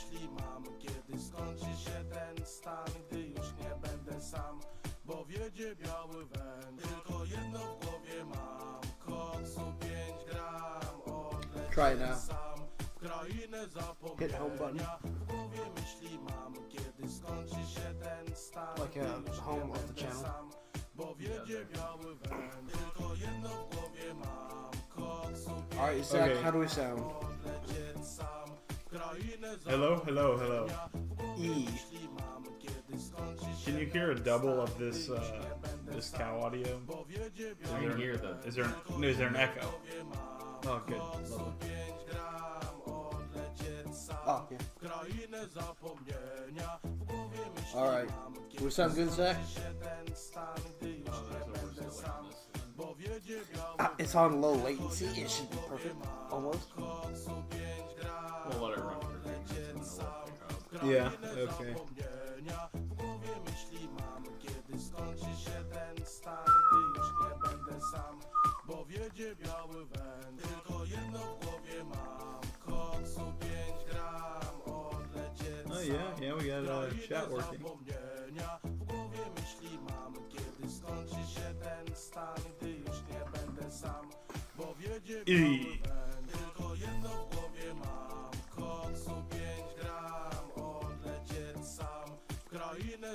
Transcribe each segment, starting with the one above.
myśli mam, kiedy skończy się ten stan, gdy już nie będę sam, bo wiedzie biały węd. Tylko jedno w głowie mam, koksu 5 gram, odlecieć sam w krainę zapomnienia. W głowie myśli mam, kiedy skończy się ten stan, gdy już nie będę sam, bo wiedzie biały węd. Tylko jedno w głowie mam, koksu 5 gram. Alright, Zach, how do we sound? Hello, hello, hello. E. Can you hear a double of this this cow audio? I can hear the. Is there an echo? Oh, good. Lovely. Oh, yeah. Alright. We sound good, Zach? It's on low latency. It should be perfect. Almost. We'll let it run for 3 minutes and then we'll pick up. Yeah, okay. Oh yeah, we got chat working. E.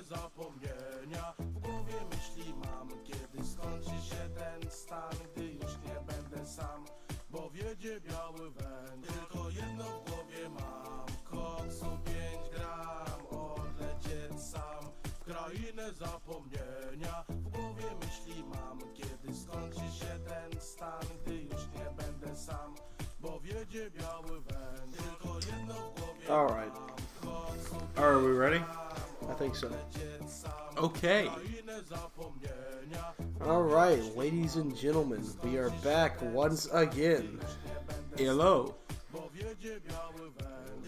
Zapomnienia w głowie myśli mam, kiedy skończy się ten stan, gdy już nie będę sam, bo wiedzie biały węd. Tylko jedno w głowie mam, koksu 5 gram, odlecieć sam w krainę zapomnienia. W głowie myśli mam, kiedy skończy się ten stan, gdy już nie będę sam, bo wiedzie biały węd. Tylko jedno w głowie Alright. Are we ready? I think so. Okay. Alright, ladies and gentlemen, we are back once again. Hello.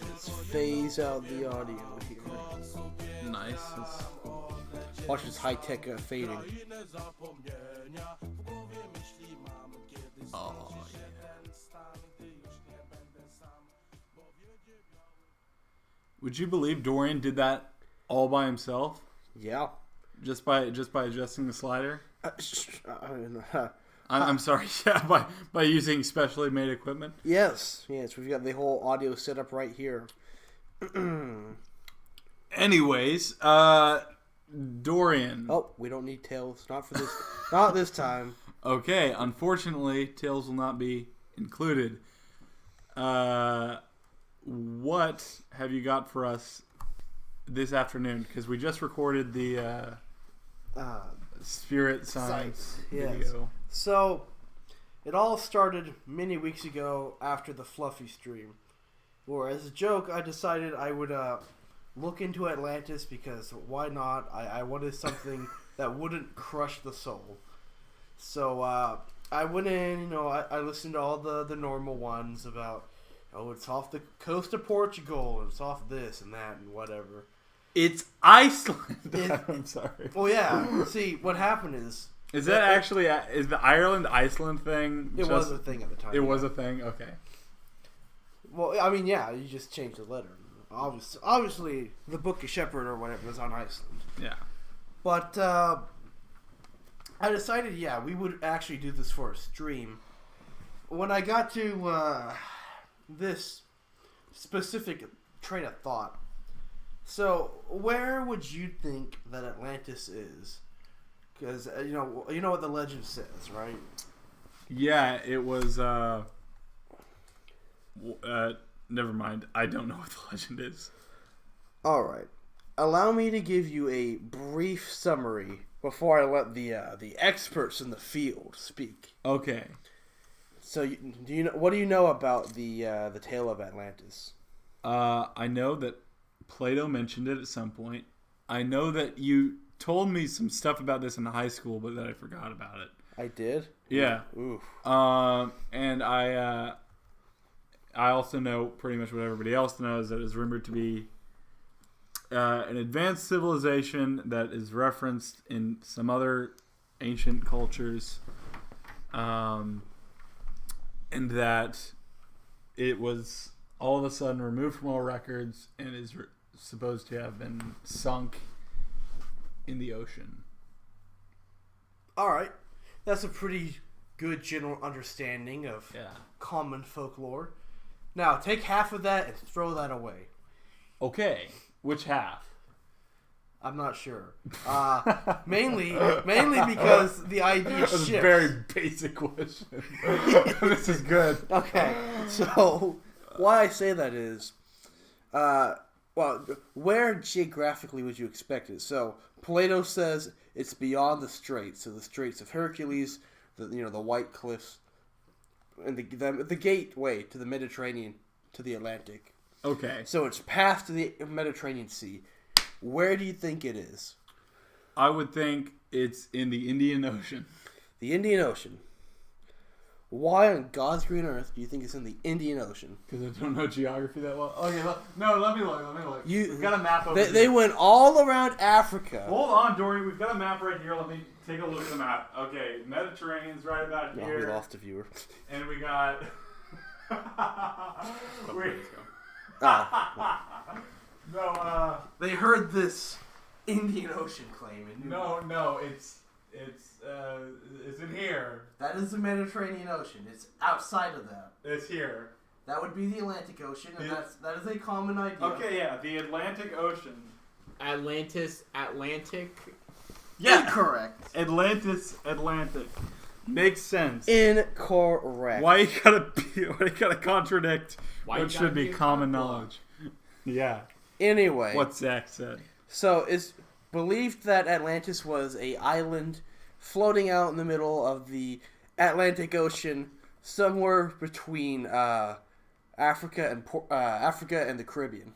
Let's phase out the audio here. Nice. Watch this high-tech fading. Oh, yeah. Would you believe Dorian did that all by himself? Yeah. Just by adjusting the slider? Uh, I'm sorry, yeah, by using specially made equipment? yes, we've got the whole audio set up right here. Anyways, Dorian. Oh, we don't need Tails. Not for this. Not this time. Okay, unfortunately, Tails will not be included. What have you got for us this afternoon? Because we just recorded the Spirit Science video. Yes. So, it all started many weeks ago after the Fluffy stream, where as a joke, I decided I would look into Atlantis because why not? I wanted something that wouldn't crush the soul. So I went in, I listened to all the normal ones about, it's off the coast of Portugal, and it's off this and that and whatever. It's Iceland. I'm sorry. Well, yeah. See, what happened is... Is that actually... Is the Ireland-Iceland thing... It was a thing at the time. It was a thing? Okay. Well, I mean, yeah, you just changed the letter. Obviously, the Book of Shepherd or whatever was on Iceland. Yeah. But I decided, yeah, we would actually do this for a stream. When I got to this specific train of thought, so where would you think that Atlantis is? Because you know what the legend says, right? Yeah, it was. Never mind. I don't know what the legend is. All right. Allow me to give you a brief summary before I let the experts in the field speak. Okay. So, what do you know about the tale of Atlantis? I know that Plato mentioned it at some point. I know that you told me some stuff about this in high school, but then I forgot about it. I did? Yeah. Oof. And I also know pretty much what everybody else knows, that it's rumored to be an advanced civilization that is referenced in some other ancient cultures, and that it was all of a sudden removed from all records and is supposed to have been sunk in the ocean. All right. That's a pretty good general understanding of common folklore. Now, take half of that and throw that away. Okay. Which half? I'm not sure. Mainly because the idea That's shifts. a very basic question. This is good. Okay, so why I say that is, where geographically would you expect it? So Plato says it's beyond the Straits, so the Straits of Hercules, the White Cliffs, and the gateway to the Mediterranean, to the Atlantic. Okay. So it's past the Mediterranean Sea. Where do you think it is? I would think it's in the Indian Ocean. The Indian Ocean. Why on God's green earth do you think it's in the Indian Ocean? Because I don't know geography that well. Okay, let me look. We've got a map over here. They went all around Africa. Hold on, Dory. We've got a map right here. Let me take a look at the map. Okay, Mediterranean's right about here. We lost a viewer. And we got... They heard this Indian Ocean claim. And No, it's in here. That is the Mediterranean Ocean. It's outside of that. It's here. That would be the Atlantic Ocean, and that is a common idea. Okay, yeah, the Atlantic Ocean. Atlantis, Atlantic. Yeah, Incorrect. Atlantic. Makes sense. Incorrect. Why you gotta contradict what should be common knowledge? Yeah. Anyway. What Zach said. So it's believed that Atlantis was an island floating out in the middle of the Atlantic Ocean, somewhere between Africa and the Caribbean.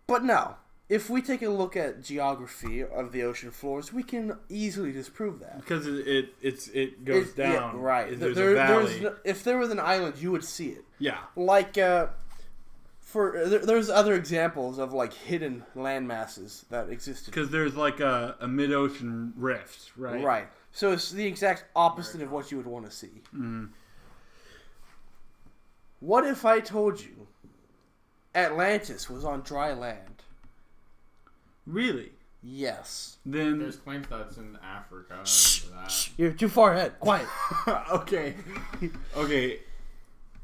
But now, if we take a look at geography of the ocean floors, we can easily disprove that. Because it goes down. Yeah, right. There's a valley. If there was an island, you would see it. Yeah. Like, there's other examples of like hidden land masses that existed. Because there's like a mid-ocean rift, right? Right. So it's the exact opposite of what you would want to see. Mm-hmm. What if I told you Atlantis was on dry land? Really? Yes. Then There's claims that it's in Africa. You're too far ahead. Quiet. Okay.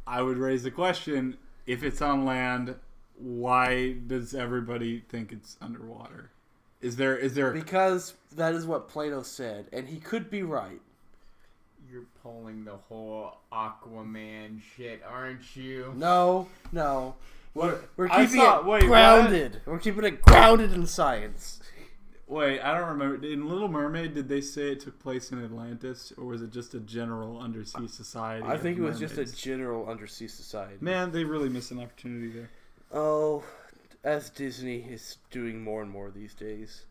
I would raise the question: if it's on land, why does everybody think it's underwater? Is there? Because that is what Plato said, and he could be right. You're pulling the whole Aquaman shit, aren't you? No. We're keeping it grounded. We're keeping it grounded in science. Wait, I don't remember. In Little Mermaid, did they say it took place in Atlantis, or was it just a general undersea society? I think it was just a general undersea society. Man, they really missed an opportunity there. Oh, as Disney is doing more and more these days.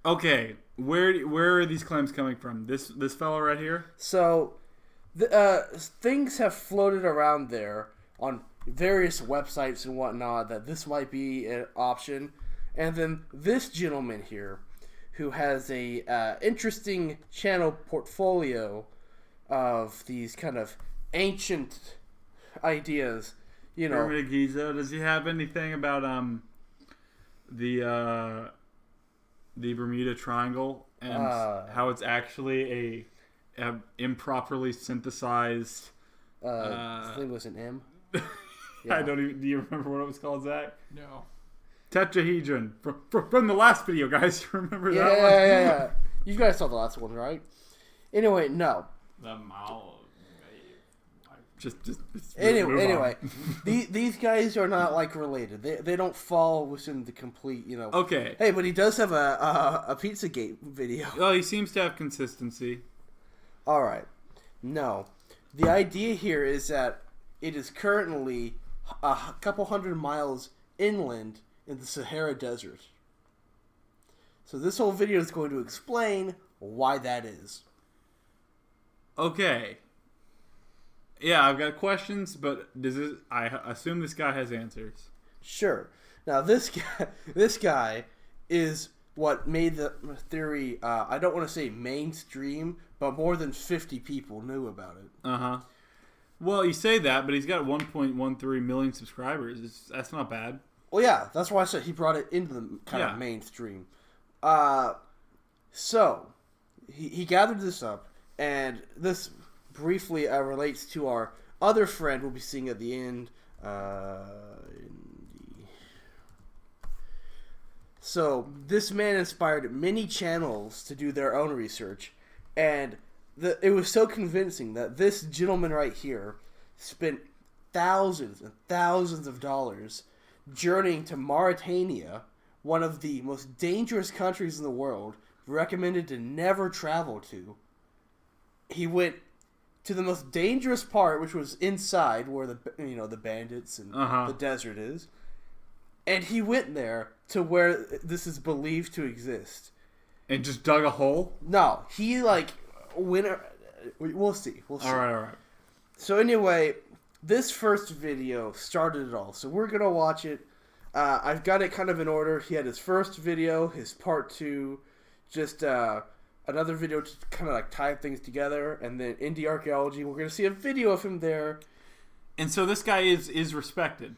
Okay, where are these claims coming from? This fellow right here? So, things have floated around there on various websites and whatnot that this might be an option. And then this gentleman here, who has a interesting channel portfolio of these kind of ancient ideas, you know. Pyramid of Giza. Does he have anything about the Bermuda Triangle and how it's actually a improperly synthesized? I think it was an M. Yeah. Do you remember what it was called, Zach? No. Tetrahedron from the last video, guys. You remember that one? Yeah. You guys saw the last one, right? Anyway, no. The Mao. Just Anyway, these guys are not like related. They don't fall within the complete, you know. Okay. Hey, but he does have a Pizzagate video. Well, he seems to have consistency. All right. No, the idea here is that it is currently a couple hundred miles inland in the Sahara Desert. So this whole video is going to explain why that is. Okay. Yeah, I've got questions, but I assume this guy has answers. Sure. Now this guy is what made the theory, I don't want to say mainstream, but more than 50 people knew about it. Uh-huh. Well, you say that, but he's got 1.13 million subscribers. That's not bad. Well, yeah, that's why I said he brought it into the kind of mainstream. So, he gathered this up, and this briefly relates to our other friend we'll be seeing at the end. So, this man inspired many channels to do their own research, and it was so convincing that this gentleman right here spent thousands and thousands of dollars journeying to Mauritania, one of the most dangerous countries in the world, recommended to never travel to. He went to the most dangerous part, which was inside where the bandits and the desert is, and he went there to where this is believed to exist. And just dug a hole? No, he went. We'll see. All right. So anyway, this first video started it all. So we're gonna watch it. I've got it kind of in order. He had his first video, his part 2, just another video to kind of like tie things together, and then indie archaeology. We're gonna see a video of him there. And so this guy is respected.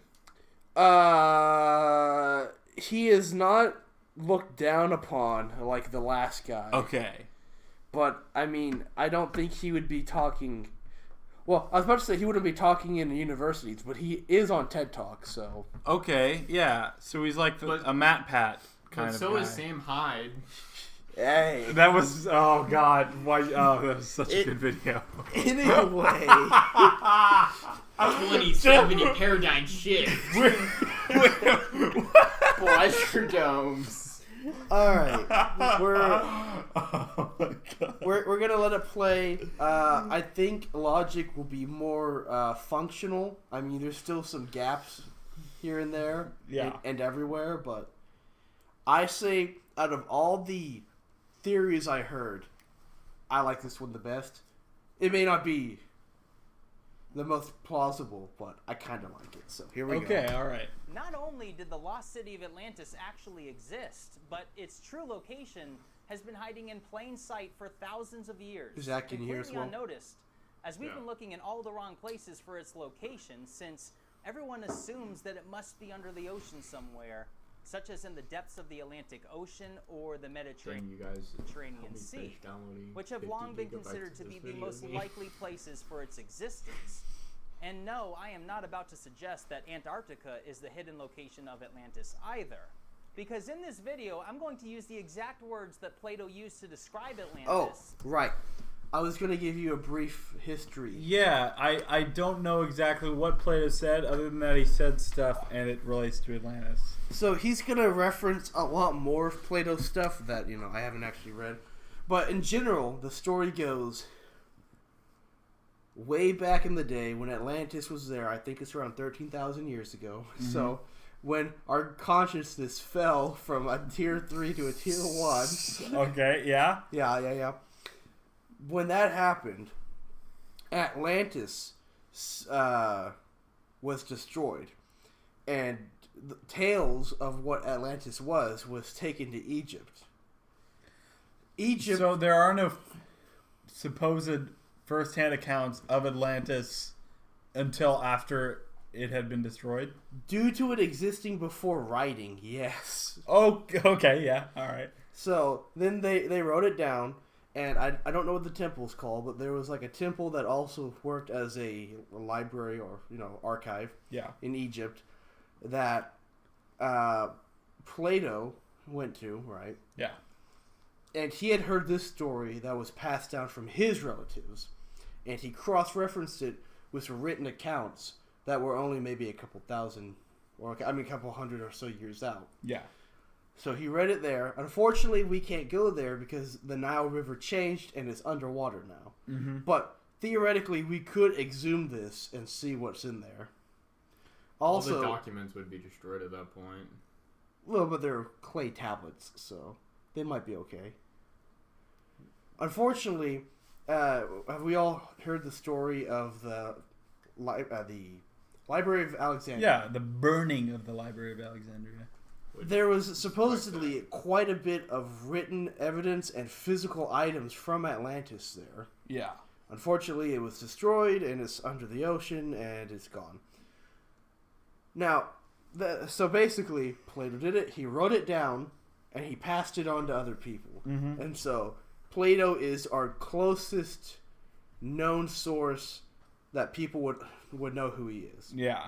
He is not looked down upon like the last guy. Okay. But I mean, I don't think he would be talking. Well, I was about to say he wouldn't be talking in universities, but he is on TED Talk, so. Okay, yeah. So he's like a Matt Pat kind of so guy. is Sam Hyde. Hey. That was, oh God, why? Oh, that was such a good video. Anyway. 2070 paradigm shift. Pleasure domes. All right, we're gonna let it play. I think logic will be more functional. I mean, there's still some gaps here and there, and everywhere. But I say, out of all the theories I heard, I like this one the best. It may not be the most plausible, but I kind of like it. So here we go. Okay, all right. Not only did the lost city of Atlantis actually exist, but its true location has been hiding in plain sight for thousands of years. Zach, can you hear us well? Unnoticed, as we've been looking in all the wrong places for its location, since everyone assumes that it must be under the ocean somewhere, such as in the depths of the Atlantic Ocean or the Mediterranean Sea, which have long been considered to be the most likely places for its existence. And no, I am not about to suggest that Antarctica is the hidden location of Atlantis either. Because in this video, I'm going to use the exact words that Plato used to describe Atlantis. Oh, right. I was going to give you a brief history. Yeah, I don't know exactly what Plato said, other than that he said stuff and it relates to Atlantis. So he's going to reference a lot more of Plato's stuff that, I haven't actually read. But in general, the story goes way back in the day when Atlantis was there. I think it's around 13,000 years ago. Mm-hmm. So when our consciousness fell from a tier 3 to a tier 1. Okay, yeah? Yeah. When that happened, Atlantis was destroyed. And the tales of what Atlantis was taken to Egypt. So there are no supposed first-hand accounts of Atlantis until after it had been destroyed? Due to it existing before writing, yes. Oh, okay, yeah, all right. So then they wrote it down, and I don't know what the temple's called, but there was like a temple that also worked as a library or archive in Egypt that Plato went to, right? Yeah. And he had heard this story that was passed down from his relatives, and he cross-referenced it with written accounts that were only maybe a couple thousand, or a couple hundred or so years out. Yeah. So he read it there. Unfortunately, we can't go there because the Nile River changed and it's underwater now. Mm-hmm. But theoretically, we could exhume this and see what's in there. Also, all the documents would be destroyed at that point. Well, but they're clay tablets, so they might be okay. Unfortunately, have we all heard the story of the Library of Alexandria? Yeah, the burning of the Library of Alexandria. There was supposedly quite a bit of written evidence and physical items from Atlantis there. Yeah. Unfortunately, it was destroyed and it's under the ocean and it's gone. Now, so basically, Plato did it. He wrote it down and he passed it on to other people. Mm-hmm. And so Plato is our closest known source that people would know who he is. Yeah.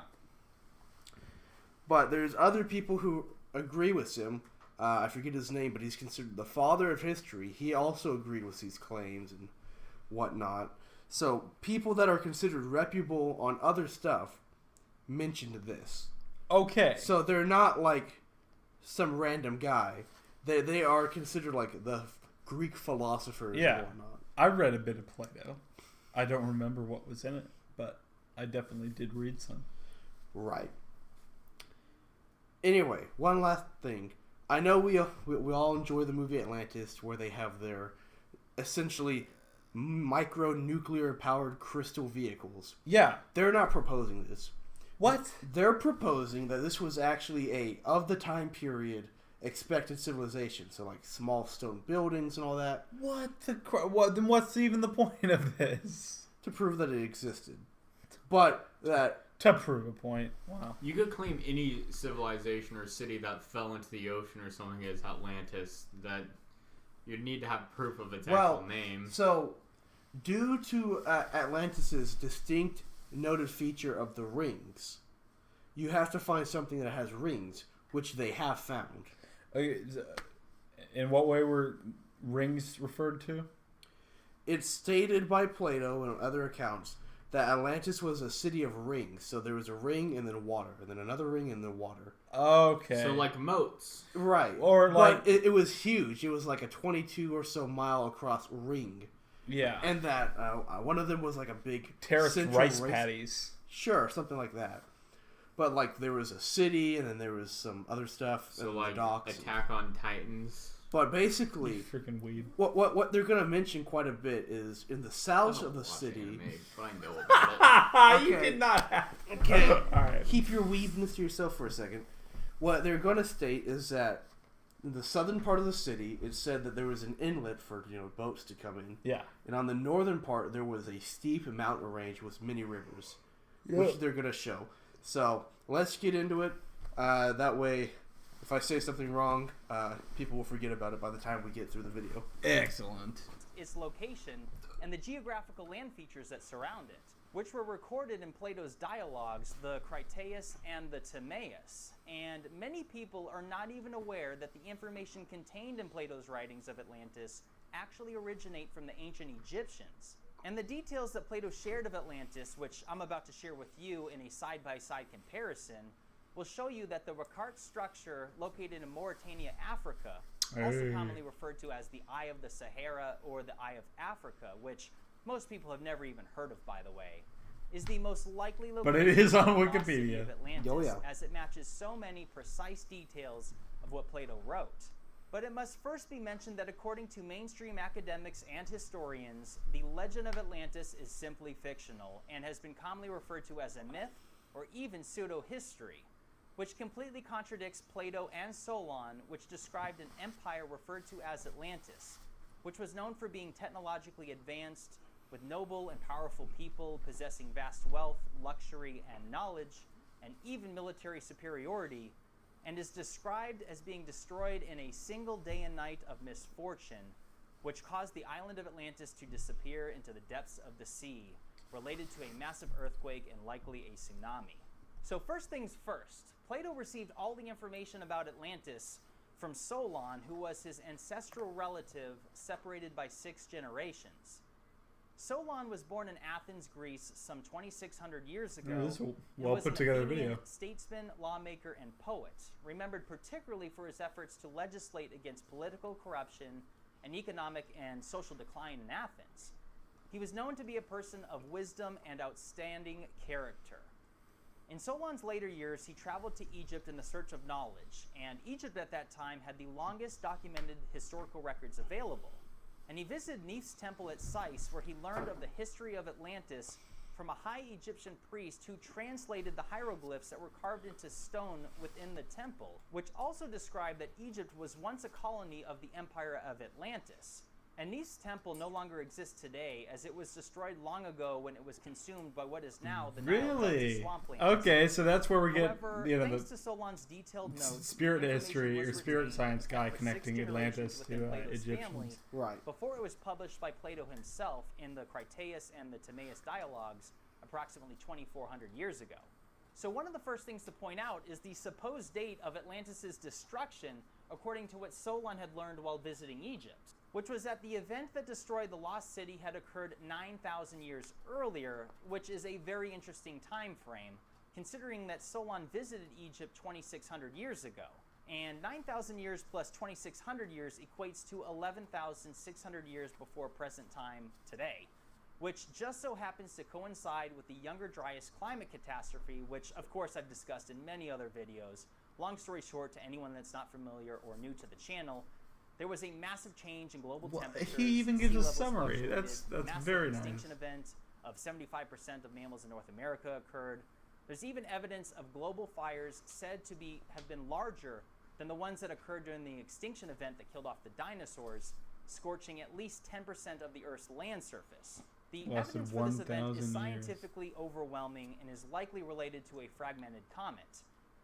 But there's other people who agree with him. I forget his name, but he's considered the father of history. He also agreed with these claims and whatnot. So people that are considered reputable on other stuff mentioned this. Okay. So they're not like some random guy. They are considered like the Greek philosophers Yeah. and whatnot. I read a bit of Plato. I don't remember what was in it, but I definitely did read some. Right. Anyway, one last thing. I know we all enjoy the movie Atlantis, where they have their essentially micro-nuclear powered crystal vehicles. Yeah. They're not proposing this. What? They're proposing that this was actually of the time period, expected civilization. So like small stone buildings and all that. What the what? Then what's even the point of this? To prove that it existed. But that... To prove a point. Wow. You could claim any civilization or city that fell into the ocean or something as Atlantis. That you'd need to have proof of its actual name. So, due to Atlantis' distinct noted feature of the rings, you have to find something that has rings, which they have found. Okay, in what way were rings referred to? It's stated by Plato and other accounts that Atlantis was a city of rings. So there was a ring and then water, and then another ring and then water. Okay. So like moats. Right. Or like... But it was huge. It was like a 22 or so mile across ring. Yeah. And that one of them was like a big terraced central rice patties. Sure, something like that. But like there was a city, and then there was some other stuff. So and like the docks. Attack on Titans. But basically, Freaking weed. what they're gonna mention quite a bit is in the south of the city. Anime, but I know about it. You Okay. did not have. Okay, All right. keep your weedness to yourself for a second. What they're gonna state is that in the southern part of the city, it said that there was an inlet for boats to come in. Yeah. And on the northern part, there was a steep mountain range with many rivers, which they're gonna show. So let's get into it. That way, if I say something wrong, people will forget about it by the time we get through the video. Excellent. Its location and the geographical land features that surround it, which were recorded in Plato's dialogues, the Critias and the Timaeus. And many people are not even aware that the information contained in Plato's writings of Atlantis actually originate from the ancient Egyptians. And the details that Plato shared of Atlantis, which I'm about to share with you in a side-by-side comparison, will show you that the Rakart structure located in Mauritania, Africa, also commonly referred to as the Eye of the Sahara or the Eye of Africa, which most people have never even heard of, by the way, is the most likely location But it is on of the lost city Wikipedia. of Atlantis, Oh, yeah. as it matches so many precise details of what Plato wrote. But it must first be mentioned that according to mainstream academics and historians, the legend of Atlantis is simply fictional and has been commonly referred to as a myth or even pseudo-history, which completely contradicts Plato and Solon, which described an empire referred to as Atlantis, which was known for being technologically advanced, with noble and powerful people possessing vast wealth, luxury, and knowledge, and even military superiority, and is described as being destroyed in a single day and night of misfortune, which caused the island of Atlantis to disappear into the depths of the sea, related to a massive earthquake and likely a tsunami. So first things first, Plato received all the information about Atlantis from Solon, who was his ancestral relative separated by 6 generations. Solon was born in Athens, Greece, some 2,600 years ago. Yeah, this is a and well was put an together Athenian video. statesman, lawmaker, and poet, remembered particularly for his efforts to legislate against political corruption and economic and social decline in Athens. He was known to be a person of wisdom and outstanding character. In Solon's later years, he traveled to Egypt in the search of knowledge, and Egypt at that time had the longest documented historical records available. And he visited Neith's temple at Sais, where he learned of the history of Atlantis from a high Egyptian priest who translated the hieroglyphs that were carved into stone within the temple, which also described that Egypt was once a colony of the empire of Atlantis. Anise Temple no longer exists today, as it was destroyed long ago when it was consumed by what is now the Nile Delta Really? swamplands. Okay, so that's where we get However, the thanks to Solon's detailed notes, spirit the history information or was spirit retained science guy for 6 connecting Atlantis generations to within Plato's Egyptians. family Right. before it was published by Plato himself in the Critias and the Timaeus dialogues approximately 2,400 years ago. So one of the first things to point out is the supposed date of Atlantis' destruction according to what Solon had learned while visiting Egypt, which was that the event that destroyed the lost city had occurred 9,000 years earlier, which is a very interesting time frame, considering that Solon visited Egypt 2,600 years ago. And 9,000 years plus 2,600 years equates to 11,600 years before present time today, which just so happens to coincide with the Younger Dryas climate catastrophe, which of course I've discussed in many other videos. Long story short, to anyone that's not familiar or new to the channel, there was a massive change in global temperatures. He even gives sea a levels summary. fluctuated, That's massive very nice. extinction event of 75% of mammals in North America occurred. There's even evidence of global fires said to have been larger than the ones that occurred during the extinction event that killed off the dinosaurs, scorching at least 10% of the Earth's land surface. The Lasted evidence for this event 1,000 is years. scientifically overwhelming and is likely related to a fragmented comet.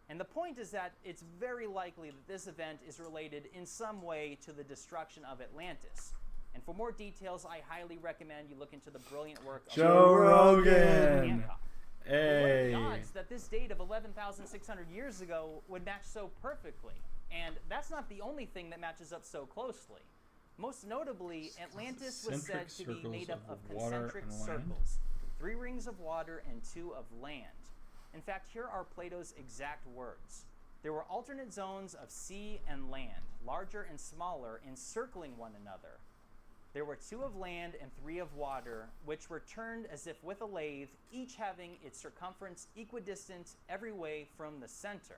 And the point is that it's very likely that this event is related in some way to the destruction of Atlantis. And for more details, I highly recommend you look into the brilliant work of Joe Rogan. Hancock. Hey. What are the odds that this date of 11,600 years ago would match so perfectly? And that's not the only thing that matches up so closely. Most notably, Atlantis was said to be made up of concentric circles, 3 rings of water and 2 of land. In fact, here are Plato's exact words. There were alternate zones of sea and land, larger and smaller, encircling one another. There were 2 of land and 3 of water, which were turned as if with a lathe, each having its circumference equidistant every way from the center.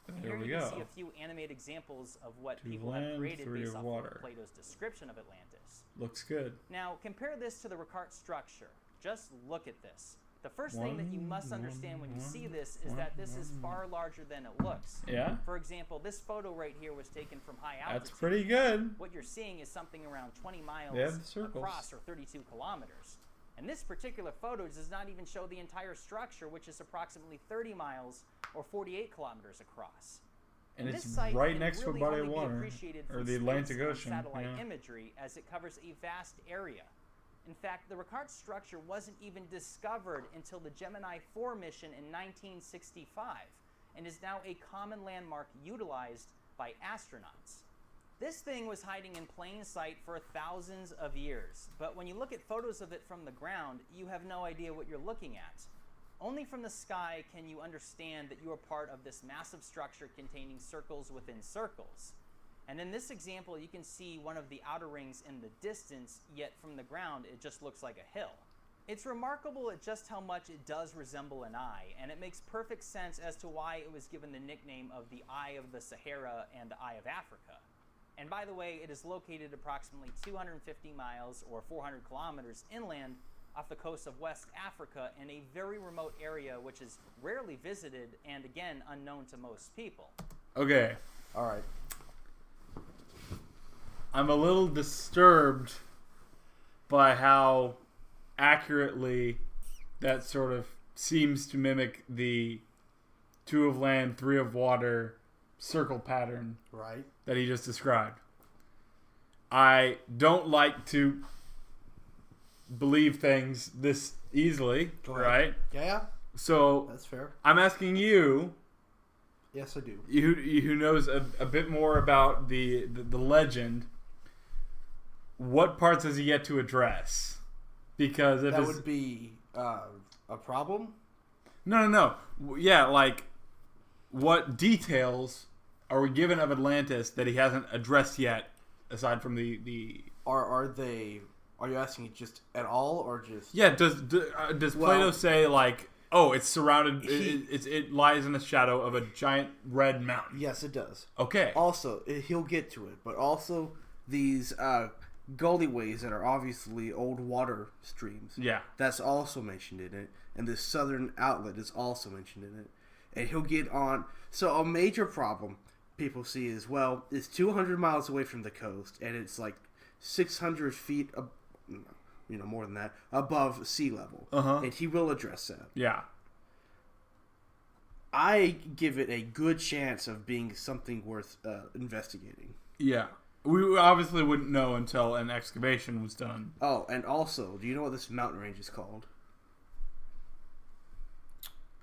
And There here we you can go. see a few animate examples of what 2 people of have land, created 3 based of off water. of Plato's description of Atlantis. Looks good. Now, compare this to the Ricard structure. Just look at this. The first thing that you must understand when you see this is that this is far larger than it looks. Yeah, For example, this photo right here was taken from high altitude. that's pretty good. What you're seeing is something around 20 miles They have the circles. across, or 32 kilometers. And this particular photo does not even show the entire structure, which is approximately 30 miles or 48 kilometers across. And this it's site right can next to a really body of only be water, appreciated or from the space Atlantic and Ocean. satellite Yeah. imagery, as it covers a vast area. In fact, the Ricard structure wasn't even discovered until the Gemini 4 mission in 1965, and is now a common landmark utilized by astronauts. This thing was hiding in plain sight for thousands of years, but when you look at photos of it from the ground, you have no idea what you're looking at. Only from the sky can you understand that you are part of this massive structure containing circles within circles. And in this example, you can see one of the outer rings in the distance, yet from the ground, it just looks like a hill. It's remarkable at just how much it does resemble an eye, and it makes perfect sense as to why it was given the nickname of the Eye of the Sahara and the Eye of Africa. And by the way, it is located approximately 250 miles or 400 kilometers inland off the coast of West Africa in a very remote area which is rarely visited and again unknown to most people. Okay, All right. I'm a little disturbed by how accurately that sort of seems to mimic the 2 of land, 3 of water circle pattern Right. that he just described. I don't like to believe things this easily, Go ahead. right? Yeah, So that's fair. I'm asking you, Yes, I do. who knows a bit more about the legend, what parts has he yet to address? Because if That it's, would be a problem. no. Yeah, like what details are we given of Atlantis that he hasn't addressed yet, aside from the Are you asking just at all, or just? Yeah, does Plato Well, say like, oh, it's surrounded, he- it lies in the shadow of a giant red mountain? Yes, it does. Okay. Also, he'll get to it, but also these gullyways that are obviously old water streams. Yeah. That's also mentioned in it, and the southern outlet is also mentioned in it. And he'll get on. So a major problem people see is, well, it's 200 miles away from the coast, and it's like 600 feet, more than that, above sea level. And he will address that. Yeah. I give it a good chance of being something worth investigating. Yeah. We obviously wouldn't know until an excavation was done. Oh, and also, do you know what this mountain range is called?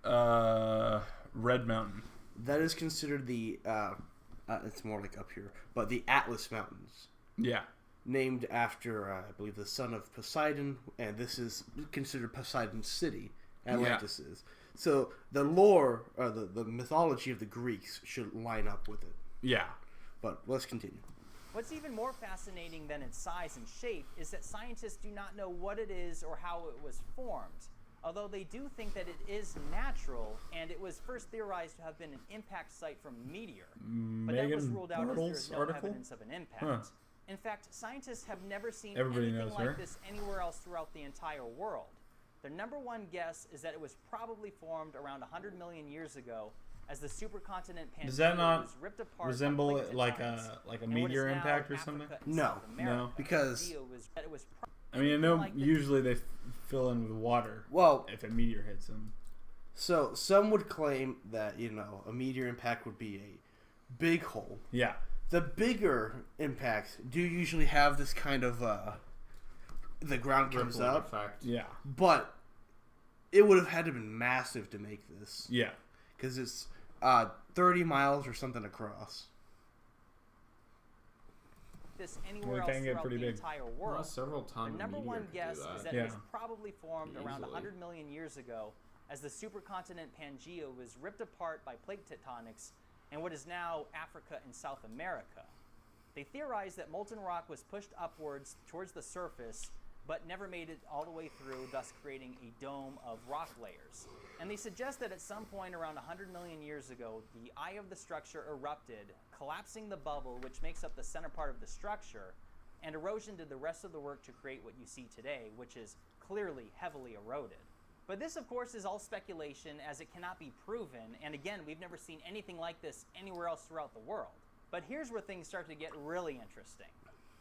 Red Mountain. That is considered the, it's more like up here, but the Atlas Mountains. Yeah. Named after, I believe, the son of Poseidon, and this is considered Poseidon's city. Atlantis is. So the lore, the mythology of the Greeks should line up with it. Yeah. But let's continue. What's even more fascinating than its size and shape is that scientists do not know what it is or how it was formed, although they do think that it is natural, and it was first theorized to have been an impact site from a meteor. But that was ruled out as there is no evidence of an impact. In fact, scientists have never seen anything like this anywhere else throughout the entire world. Their number one guess is that it was probably formed around 100 million years ago as the supercontinent Pangea Does that not was ripped apart resemble by it like a meteor impact or something? No, because I mean, I know usually they fill in with water. Well, if a meteor hits them. So some would claim that a meteor impact would be a big hole. Yeah. The bigger impacts do usually have this kind of the ground comes up. Effect. Yeah. But it would have had to have been massive to make this. Yeah. Because it's 30 miles or something across. This anywhere else throughout the entire world. Well, several tons. The number one guess is that it was probably formed around Easily. 100 million years ago as the supercontinent Pangea was ripped apart by plate tectonics in what is now Africa and South America. They theorized that molten rock was pushed upwards towards the surface, but never made it all the way through, thus creating a dome of rock layers. And they suggest that at some point around 100 million years ago, the eye of the structure erupted, collapsing the bubble which makes up the center part of the structure, and erosion did the rest of the work to create what you see today, which is clearly heavily eroded. But this, of course, is all speculation, as it cannot be proven, and again, we've never seen anything like this anywhere else throughout the world. But here's where things start to get really interesting.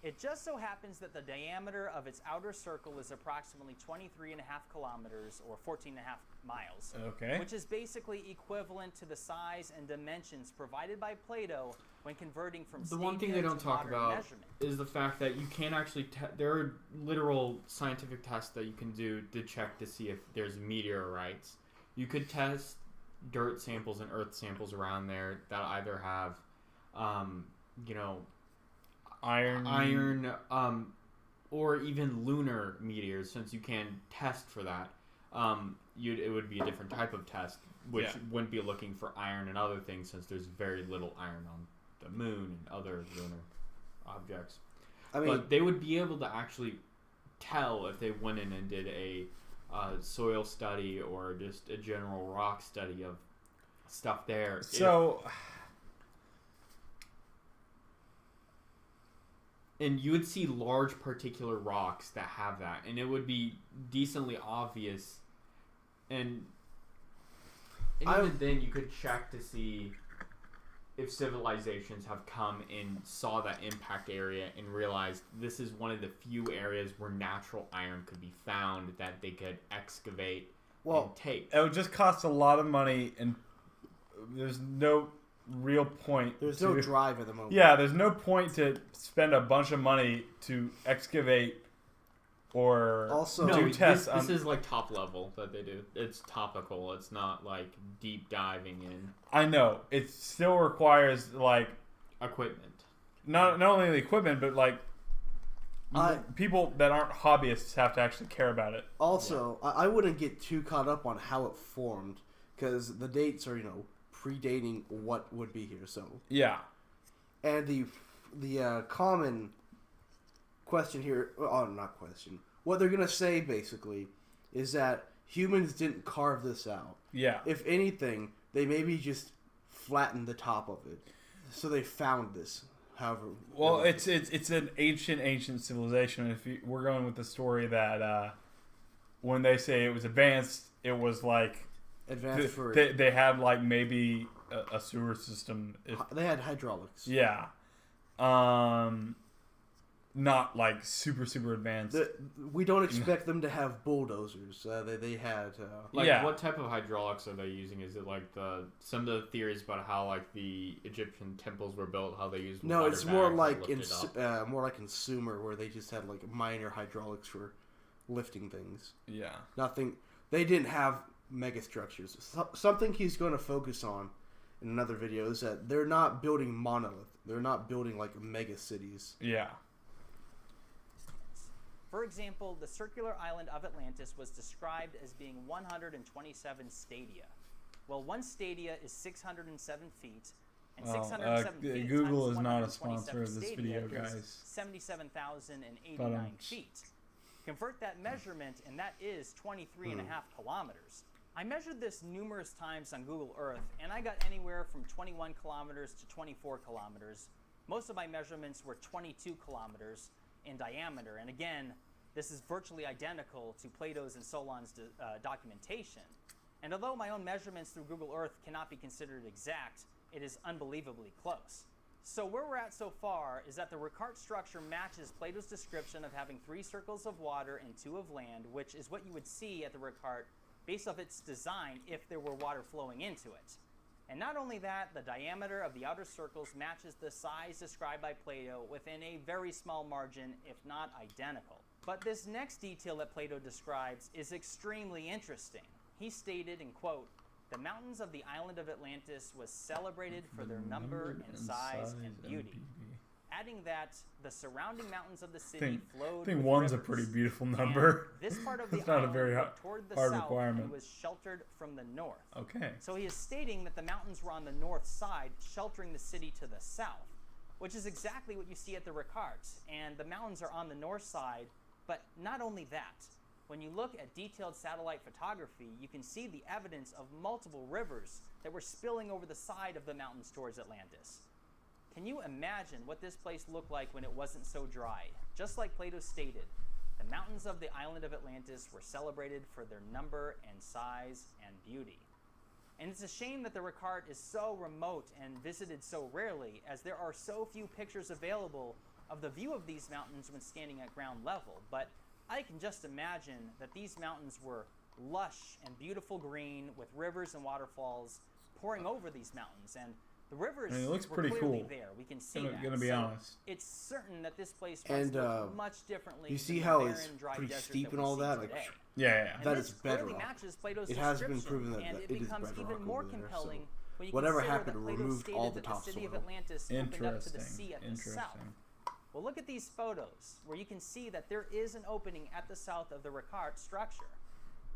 It just so happens that the diameter of its outer circle is approximately 23.5 kilometers, or 14.5 miles. Okay. Which is basically equivalent to the size and dimensions provided by Plato when converting from the one thing they don't talk about is the fact that you can't actually there are literal scientific tests that you can do to check to see if there's meteorites. You could test dirt samples and earth samples around there that either have iron, or even lunar meteors, since you can test for that. It would be a different type of test, which wouldn't be looking for iron and other things, since there's very little iron on the moon and other lunar objects. But they would be able to actually tell if they went in and did a soil study or just a general rock study of stuff there. So... And you would see large particular rocks that have that, and it would be decently obvious. And even then, you could check to see if civilizations have come and saw that impact area and realized this is one of the few areas where natural iron could be found that they could excavate and take. It would just cost a lot of money, and there's no real point. There's no drive at the moment. Yeah, there's no point to spend a bunch of money to excavate or do tests. This is like top level that they do. It's topical. It's not like deep diving in. I know. It still requires like equipment. Not only the equipment, but like people that aren't hobbyists have to actually care about it. Also, I wouldn't get too caught up on how it formed, because the dates are predating what would be here. So yeah, and the common question here, not question, what they're gonna say basically is that humans didn't carve this out. Yeah. If anything, they maybe just flattened the top of it, so they found this. However, well, it's an ancient civilization. If we're going with the story that when they say it was advanced, it was like. Advanced for they had like maybe a sewer system. They had hydraulics. Yeah. not like super advanced. We don't expect them to have bulldozers. They had what type of hydraulics are they using? Is it like some of the theories about how like the Egyptian temples were built, how they used water it's more bags like more like in Sumer, where they just had like minor hydraulics for lifting things. Yeah, nothing. They didn't have mega structures. Something he's going to focus on in another video is that they're not building monolith. They're not building like mega cities. Yeah. For example, the circular island of Atlantis was described as being 127 stadia. Well, one stadia is 607 feet, and 607 feet Google times is not a 127 sponsor of this stadia video, is guys. 77,089 feet. Convert that measurement, and that is 23.5 kilometers. I measured this numerous times on Google Earth, and I got anywhere from 21 kilometers to 24 kilometers. Most of my measurements were 22 kilometers in diameter, and again, this is virtually identical to Plato's and Solon's documentation. And although my own measurements through Google Earth cannot be considered exact, it is unbelievably close. So where we're at so far is that the Ricard structure matches Plato's description of having 3 circles of water and 2 of land, which is what you would see at the Ricard based off its design if there were water flowing into it. And not only that, the diameter of the outer circles matches the size described by Plato within a very small margin, if not identical. But this next detail that Plato describes is extremely interesting. He stated, in quote, "The mountains of the island of Atlantis was celebrated for their number and size and beauty." Adding that the surrounding mountains of the city flowed I think with one's a rivers. pretty beautiful number. And this part of the It's not a island very looked toward the hard south requirement. and was sheltered from the north. Okay. So he is stating that the mountains were on the north side, sheltering the city to the south, which is exactly what you see at the Ricards. And the mountains are on the north side, but not only that. When you look at detailed satellite photography, you can see the evidence of multiple rivers that were spilling over the side of the mountains towards Atlantis. Can you imagine what this place looked like when it wasn't so dry? Just like Plato stated, the mountains of the island of Atlantis were celebrated for their number and size and beauty. And it's a shame that the Ricard is so remote and visited so rarely, as there are so few pictures available of the view of these mountains when standing at ground level. But I can just imagine that these mountains were lush and beautiful green with rivers and waterfalls pouring over these mountains. And the rivers it looks were pretty clearly cool. there. We can see that. Gonna be honest. It's certain that this place And, looked much differently. you see than the how barren, it's dry pretty desert steep that and we all see that? Like, today. Yeah. And that this is clearly bedrock. matches Plato's It has been description, proven that and it it is becomes bedrock even more over there, compelling so when you whatever consider happened that Plato removed stated all the that the city of topsoil. Atlantis opened up to the sea at the Interesting. south. Well, look at these photos where you can see that there is an opening at the south of the Ricard structure.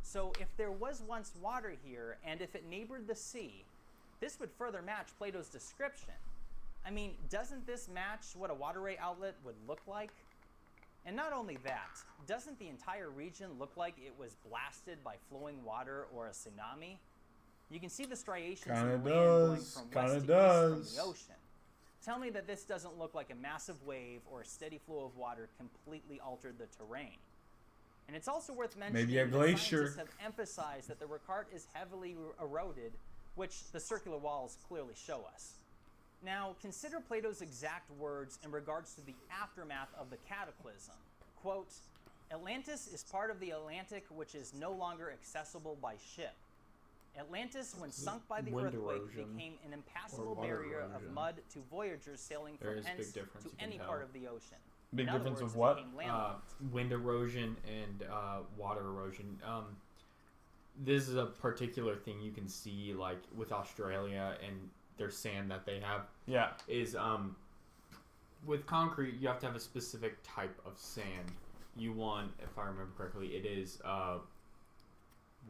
So if there was once water here, and if it neighbored the sea, this would further match Plato's description. I mean, doesn't this match what a waterway outlet would look like? And not only that, doesn't the entire region look like it was blasted by flowing water or a tsunami? You can see the striations in the land going from west to east from the ocean. Tell me that this doesn't look like a massive wave or a steady flow of water completely altered the terrain. And it's also worth mentioning Maybe a that glacier. scientists have emphasized that the Ricard is heavily eroded, which the circular walls clearly show us. Now, consider Plato's exact words in regards to the aftermath of the cataclysm. Quote, "Atlantis is part of the Atlantic which is no longer accessible by ship. Atlantis, when sunk by the Wind earthquake, erosion became an impassable water barrier of erosion. mud to voyagers sailing There from is a big hence difference, to you can any tell. part of the ocean. Big In other difference words, of what? it became landlocked. Wind erosion and water erosion. This is a particular thing you can see, like with Australia and their sand that they have. Yeah. Is with concrete, you have to have a specific type of sand. You want, if I remember correctly, it is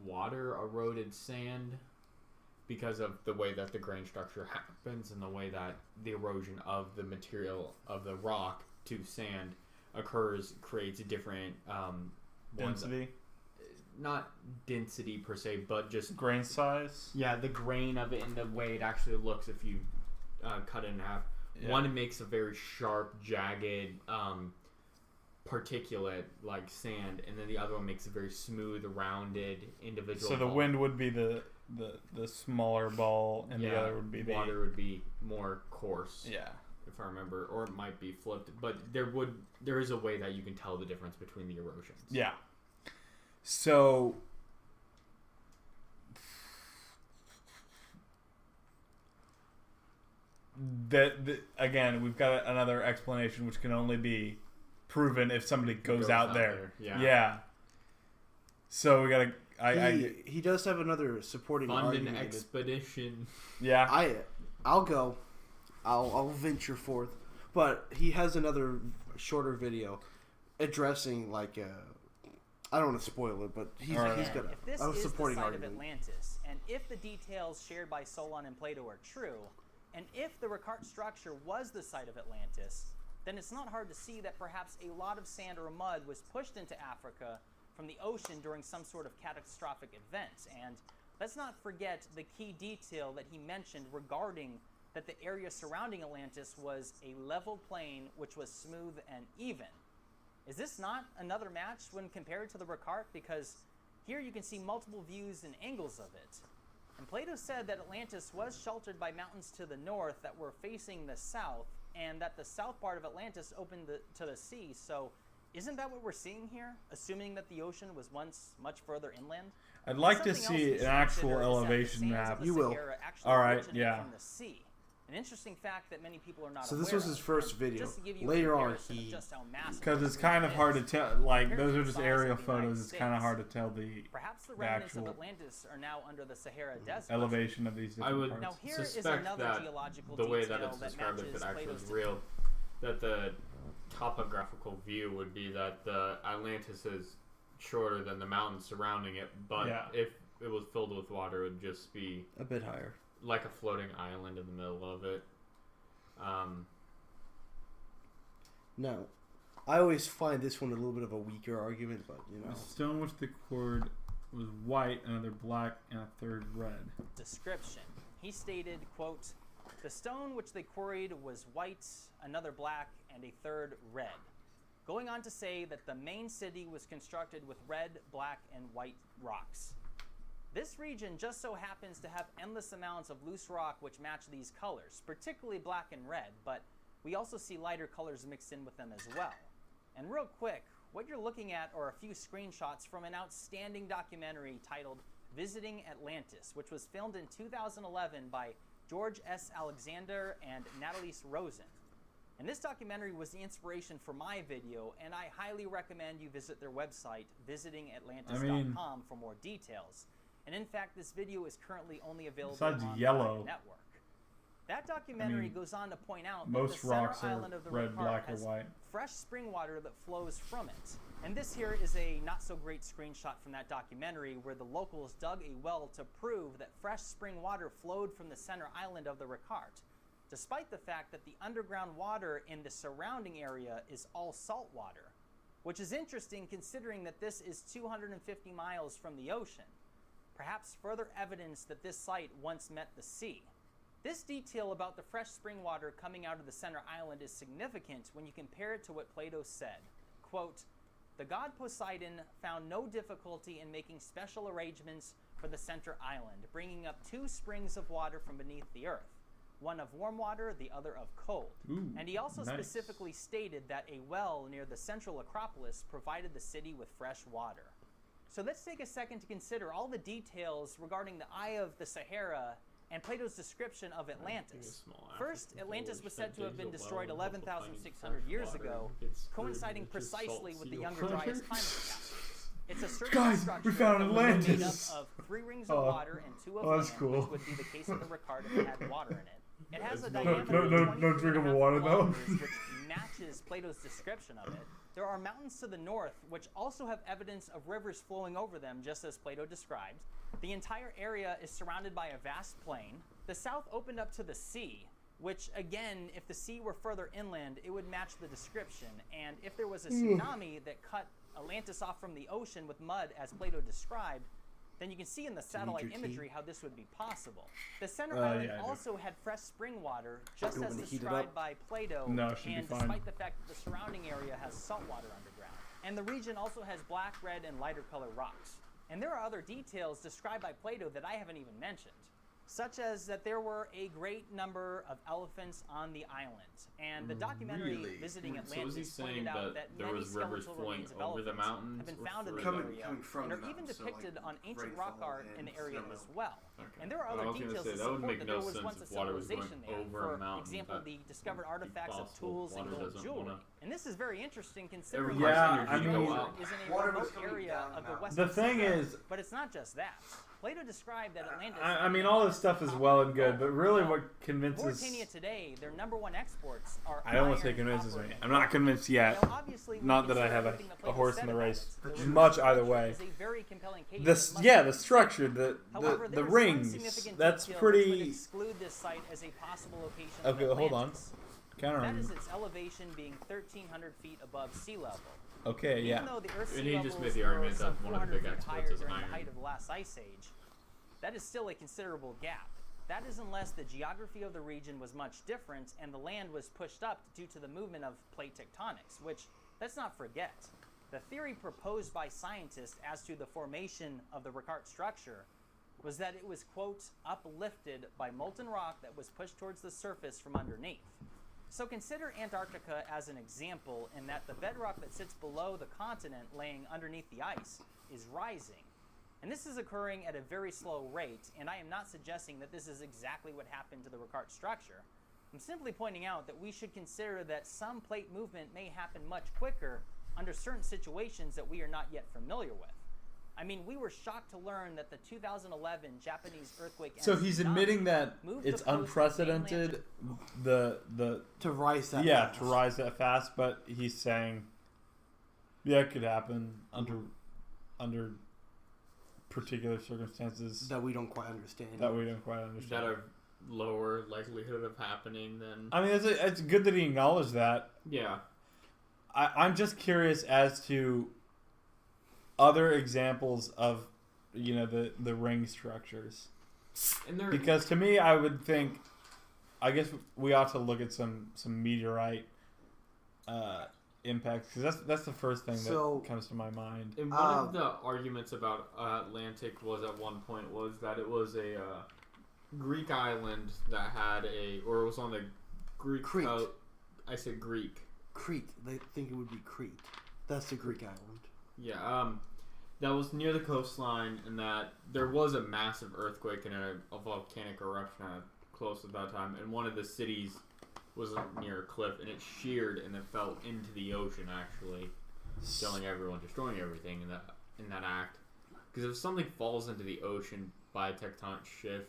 water eroded sand, because of the way that the grain structure happens and the way that the erosion of the material of the rock to sand occurs, creates a different Density? not density per se, but just Grain size? yeah, the grain of it and the way it actually looks if you cut it in half. Yeah. One makes a very sharp, jagged, particulate like sand, and then the other one makes a very smooth, rounded, individual. So the ball. wind would be the smaller ball, and the other would be water would be more coarse. Yeah. if I remember, or it might be flipped. But there is a way that you can tell the difference between the erosions. Yeah. So again, we've got another explanation which can only be proven if somebody goes out there. Yeah. So we gotta. He does have another supporting fund argument. an expedition. Yeah. I'll go. I'll venture forth, but he has another shorter video addressing I don't want to spoil it, but he's got if this a is supporting the site argument. of Atlantis, and if the details shared by Solon and Plato are true, and if the Ricard structure was the site of Atlantis, then it's not hard to see that perhaps a lot of sand or mud was pushed into Africa from the ocean during some sort of catastrophic event. And let's not forget the key detail that he mentioned regarding that the area surrounding Atlantis was a level plain which was smooth and even. Is this not another match when compared to the Ricard? Because here you can see multiple views and angles of it. And Plato said that Atlantis was sheltered by mountains to the north that were facing the south, and that the south part of Atlantis opened to the sea. So isn't that what we're seeing here, assuming that the ocean was once much further inland? I'd like to see an actual elevation map. You will. All right, yeah. From the sea. An interesting fact that many people are not So aware this was his of. first And video. just to give you a Later on, comparison of just how massive Because it's this kind region of hard to is. tell. Like, Compared those to are the just size aerial of the United photos. It's kind of States. hard to tell the Perhaps the remnants of actual Atlantis are now under the Sahara Desert. elevation of these I different would parts. Now here is suspect another that geological the way that detail it's that described, if matches it actually Plato's is real, that the topographical view would be that the Atlantis is shorter than the mountains surrounding it, but Yeah. if it was filled with water, it would just be a bit higher. like a floating island in the middle of it. No, I always find this one a little bit of a weaker argument, but The stone which they quarried was white, another black, and a third red. description. He stated, quote, "The stone which they quarried was white, another black, and a third red." Going on to say that the main city was constructed with red, black, and white rocks. This region just so happens to have endless amounts of loose rock which match these colors, particularly black and red, but we also see lighter colors mixed in with them as well. And real quick, what you're looking at are a few screenshots from an outstanding documentary titled Visiting Atlantis, which was filmed in 2011 by George S. Alexander and Nathalise Rosen. And this documentary was the inspiration for my video, and I highly recommend you visit their website, visitingatlantis.com, for more details. And in fact, this video is currently only available Besides on yellow, the network. That documentary goes on to point out that most the center rocks are island of the red, Ricard black, or has white. fresh spring water that flows from it. And this here is a not so great screenshot from that documentary where the locals dug a well to prove that fresh spring water flowed from the center island of the Ricard, despite the fact that the underground water in the surrounding area is all salt water, which is interesting considering that this is 250 miles from the ocean. Perhaps further evidence that this site once met the sea. This detail about the fresh spring water coming out of the center island is significant when you compare it to what Plato said. Quote, "The god Poseidon found no difficulty in making special arrangements for the center island, bringing up two springs of water from beneath the earth, one of warm water, the other of cold." Ooh, and he also nice. specifically stated that a well near the central Acropolis provided the city with fresh water. So let's take a second to consider all the details regarding the Eye of the Sahara and Plato's description of Atlantis. First, Atlantis was said to have been destroyed 11,600 years ago, coinciding precisely with the Younger Dryas climate cap. It's a circular Guys, structure we found that would be made Atlantis. up of 3 rings of water and 2 of land, that's cool. which would be the case of the Ricard if it had water in it. It has a No- diameter no- of no drinkable water, though. 23.5 kilometers, which matches Plato's description of it. There are mountains to the north which also have evidence of rivers flowing over them, just as Plato described. The entire area is surrounded by a vast plain. The south opened up to the sea, which again, if the sea were further inland, it would match the description. And if there was a tsunami that cut Atlantis off from the ocean with mud, as Plato described, then you can see in the satellite imagery how this would be possible. The center island yeah, I do. also had fresh spring water, just You as want to heat it described up? by Plato, No, it should be and fine. despite the fact that the surrounding area has salt water underground. And the region also has black, red, and lighter color rocks. And there are other details described by Plato that I haven't even mentioned. such as that there were a great number of elephants on the island. And the documentary Really? Visiting So is Atlantis he saying pointed out that there many was rivers skeletal flowing remains of over the elephants mountains have been or found in the further? area Coming from and the are even mountains, so, depicted like, on ancient rainfall rock art in and the area snow. as well. Okay. And there are But I other was gonna details say, to that would support make that no there was sense once a if water was going civilization there. over a For mountain. example, That the discovered would be artifacts of possible. tools and Water gold doesn't jewelry. wanna- And this is very interesting considering Every Yeah, that I mean, Atlantis is in a water was remote coming area down of the the mountain. The western thing seaboard. is, But it's not just that. Plato described that Atlantis. I mean, all this stuff is well and good, but really what convinces... Mauritania today, their number one exports are I don't want to say iron, convinces copper, me. and I'm not gold. convinced yet. Now, obviously, when Not you that I consider have everything that a Plato horse said in the about race. it, the Much structure either way. is a very compelling case The that must yeah, be the structure, the However, the there is one rings. significant That's detail which would pretty. exclude this site as a possible location Okay, of hold on. Atlantis. Counter. That is its elevation being 1,300 feet above sea level. Okay, yeah. Even though the Earth's And sea he levels just made the were argument some that one of the 400 big feet exports higher is during iron. the height of the last ice age, that is still a considerable gap. That is unless the geography of the region was much different and the land was pushed up due to the movement of plate tectonics, which, let's not forget, the theory proposed by scientists as to the formation of the Ricard structure was that it was, quote, uplifted by molten rock that was pushed towards the surface from underneath. So consider Antarctica as an example in that the bedrock that sits below the continent laying underneath the ice is rising. And this is occurring at a very slow rate, and I am not suggesting that this is exactly what happened to the Ricard structure. I'm simply pointing out that we should consider that some plate movement may happen much quicker under certain situations that we are not yet familiar with. I mean, we were shocked to learn that the 2011 Japanese earthquake and So he's tsunami admitting that moved the it's coast of unprecedented. The To rise that yeah fast. to rise that fast, but he's saying, yeah, it could happen under particular circumstances that we don't quite understand. that we don't quite That understand. are lower likelihood of happening than. I mean, it's good that he acknowledged that. Yeah. I'm just curious as to other examples of, the ring structures. And there, Because to me, I would think, I guess we ought to look at some meteorite impacts, because that's the first thing So- that comes to my mind. and one of the arguments about Atlantic was at one point was that it was a Greek island that had or it was on the Greek Crete. I said Greek. Crete. They think it would be Crete. That's the Greek island. Yeah, that was near the coastline, and that there was a massive earthquake and a volcanic eruption close at that time, and one of the cities was near a cliff, and it sheared and it fell into the ocean, actually, killing everyone, destroying everything in that act. Because if something falls into the ocean by a tectonic shift,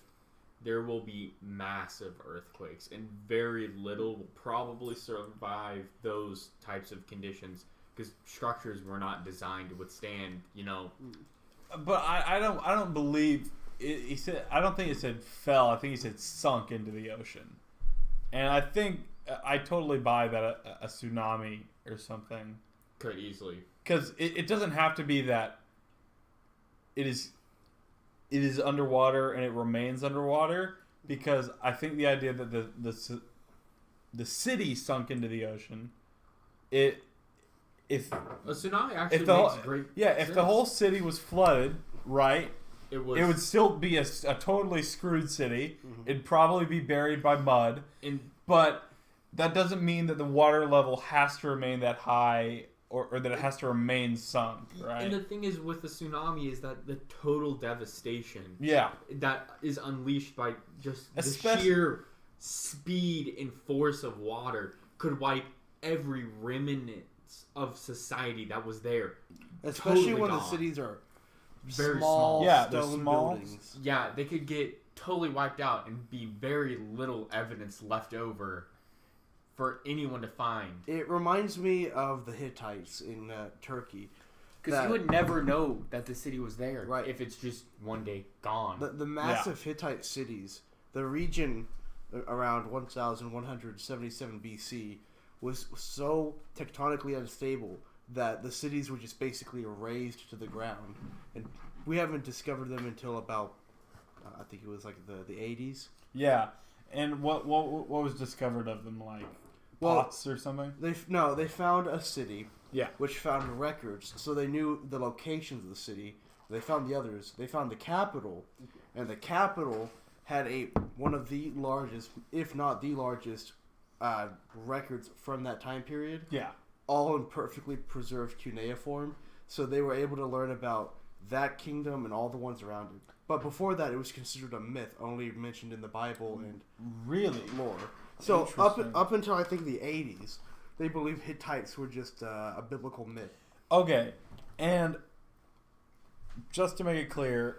there will be massive earthquakes, and very little will probably survive those types of conditions. Because structures were not designed to withstand, But I don't believe he said. I don't think it said fell. I think he said sunk into the ocean. And I think I totally buy that a tsunami or something, could easily. because it doesn't have to be that it is underwater and it remains underwater. Because I think the idea that the city sunk into the ocean, if A tsunami actually if the makes whole, great yeah, if sense. the whole city was flooded, right, It was. it would still be a totally screwed city. It'd probably be buried by mud, but that doesn't mean that the water level has to remain that high or that it has to remain sunk, right? And the thing is with the tsunami is that the total devastation Yeah. that is unleashed by just the Especially- sheer speed and force of water could wipe every remnant of society that was there. Especially Totally when the gone. cities are Very small, small. Yeah, they're stone small. buildings. Yeah, they could get totally wiped out and be very little evidence left over for anyone to find. It reminds me of the Hittites in Turkey. Because That- you would never know that the city was there Right. if it's just one day gone. The massive Hittite cities, the region around 1177 BC was so tectonically unstable that the cities were just basically erased to the ground, and we haven't discovered them until about I think it was like the 80s. Yeah. And what was discovered of them, like Well, pots or something? They found a city, Yeah. which found records, so they knew the locations of the city. They found the others. They found the capital, and the capital had one of the largest, if not the largest, records from that time period. Yeah. All in perfectly preserved cuneiform. So they were able to learn about that kingdom and all the ones around it. But before that, it was considered a myth, only mentioned in the Bible and really lore. So up until I think the 80s, they believed Hittites were just a biblical myth. Okay, and just to make it clear,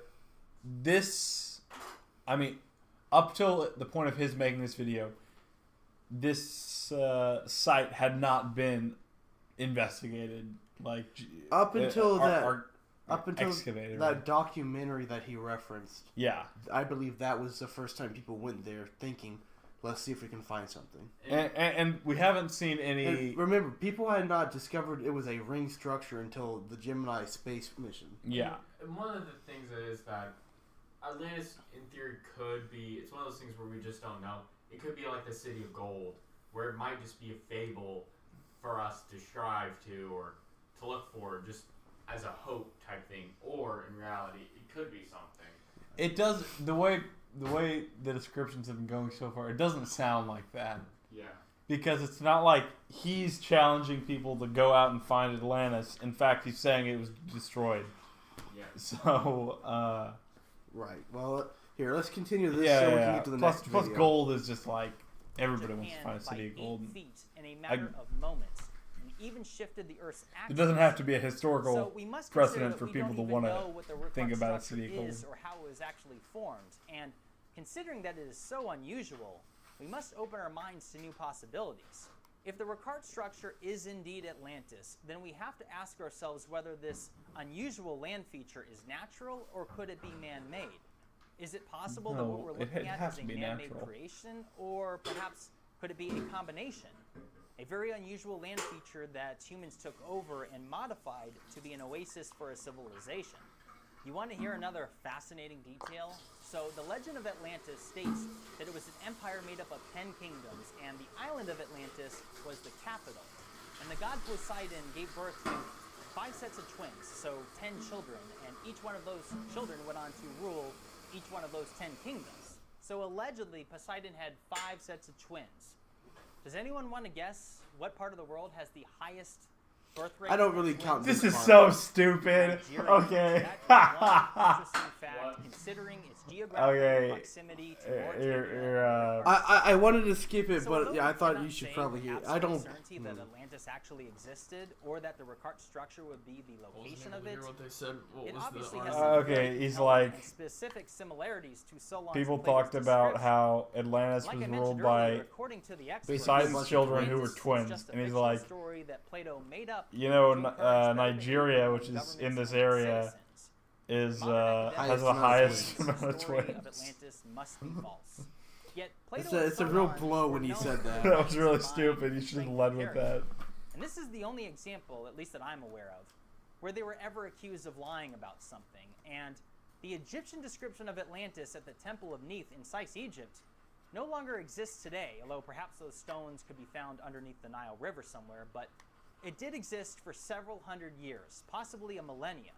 up till the point of his making this video, this site had not been investigated. Up until excavated, that documentary that he referenced. Yeah, I believe that was the first time people went there thinking, let's see if we can find something. And we haven't seen any... And remember, people had not discovered it was a ring structure until the Gemini space mission. Yeah. And one of the things is that Atlantis, in theory, could be... It's one of those things where we just don't know. It could be like the City of Gold, where it might just be a fable for us to strive to or to look for, just as a hope type thing. Or, in reality, it could be something. It does... The way the descriptions have been going so far, it doesn't sound like that. Yeah. Because it's not like he's challenging people to go out and find Atlantis. In fact, he's saying it was destroyed. Yeah. So, Right. Well, here, let's continue this yeah, so we yeah. can get to the Plus, next plus video. gold is just like, everybody wants to Japan find a city by of gold. 8 feet in a matter of moments, and even shifted the Earth's axis. It doesn't have to be a historical So we must precedent consider for that we people to don't want even to know what the Ricard think about a structure city of gold. is or how it was actually formed. And considering that it is so unusual, we must open our minds to new possibilities. If the Ricard structure is indeed Atlantis, then we have to ask ourselves whether this unusual land feature is natural or could it be man-made? Is it possible that what No, we're it looking at has is to a be man-made natural. creation, or perhaps could it be a combination? A very unusual land feature that humans took over and modified to be an oasis for a civilization. You want to hear another fascinating detail? So the legend of Atlantis states that it was an empire made up of 10 kingdoms, and the island of Atlantis was the capital. And the god Poseidon gave birth to 5 sets of twins, so 10 children, and each one of those children went on to rule each one of those 10 kingdoms. So allegedly, Poseidon had 5 sets of twins. Does anyone want to guess what part of the world has the highest birth rate? I don't really count This this is part. so stupid. Nigeria. Okay. That is one interesting fact, considering its geographical Okay. proximity to Mauritania. I wanted to skip it, So but although yeah, I we thought cannot you should say probably with hear it. absolute I don't. certainty that Atlantis actually existed, or that the Ricard structure would be the location of it. What they said. What It was obviously the has article? some Okay, very he's elegant like- and specific similarities to Solon's People and Plato's talked about description. how Atlantis Like I was mentioned ruled earlier, by according to the experts, Besides Poseidon's children who were Atlantis is twins. just a And he's fictional like, story that Plato made up you know, to encourage better Nigeria, behavior which among is in governments this and area, citizens. is Modern has the academics highest believe amount of the story of twins. Atlantis must be false. Yet Plato It's a and real Solon blow were when you known said for that. their That was really combined stupid. You should have strength led of with character. that. And this is the only example, at least that I'm aware of, where they were ever accused of lying about something. And the Egyptian description of Atlantis at the Temple of Neith in Sais, Egypt, no longer exists today, although perhaps those stones could be found underneath the Nile River somewhere, but it did exist for several hundred years, possibly a millennia.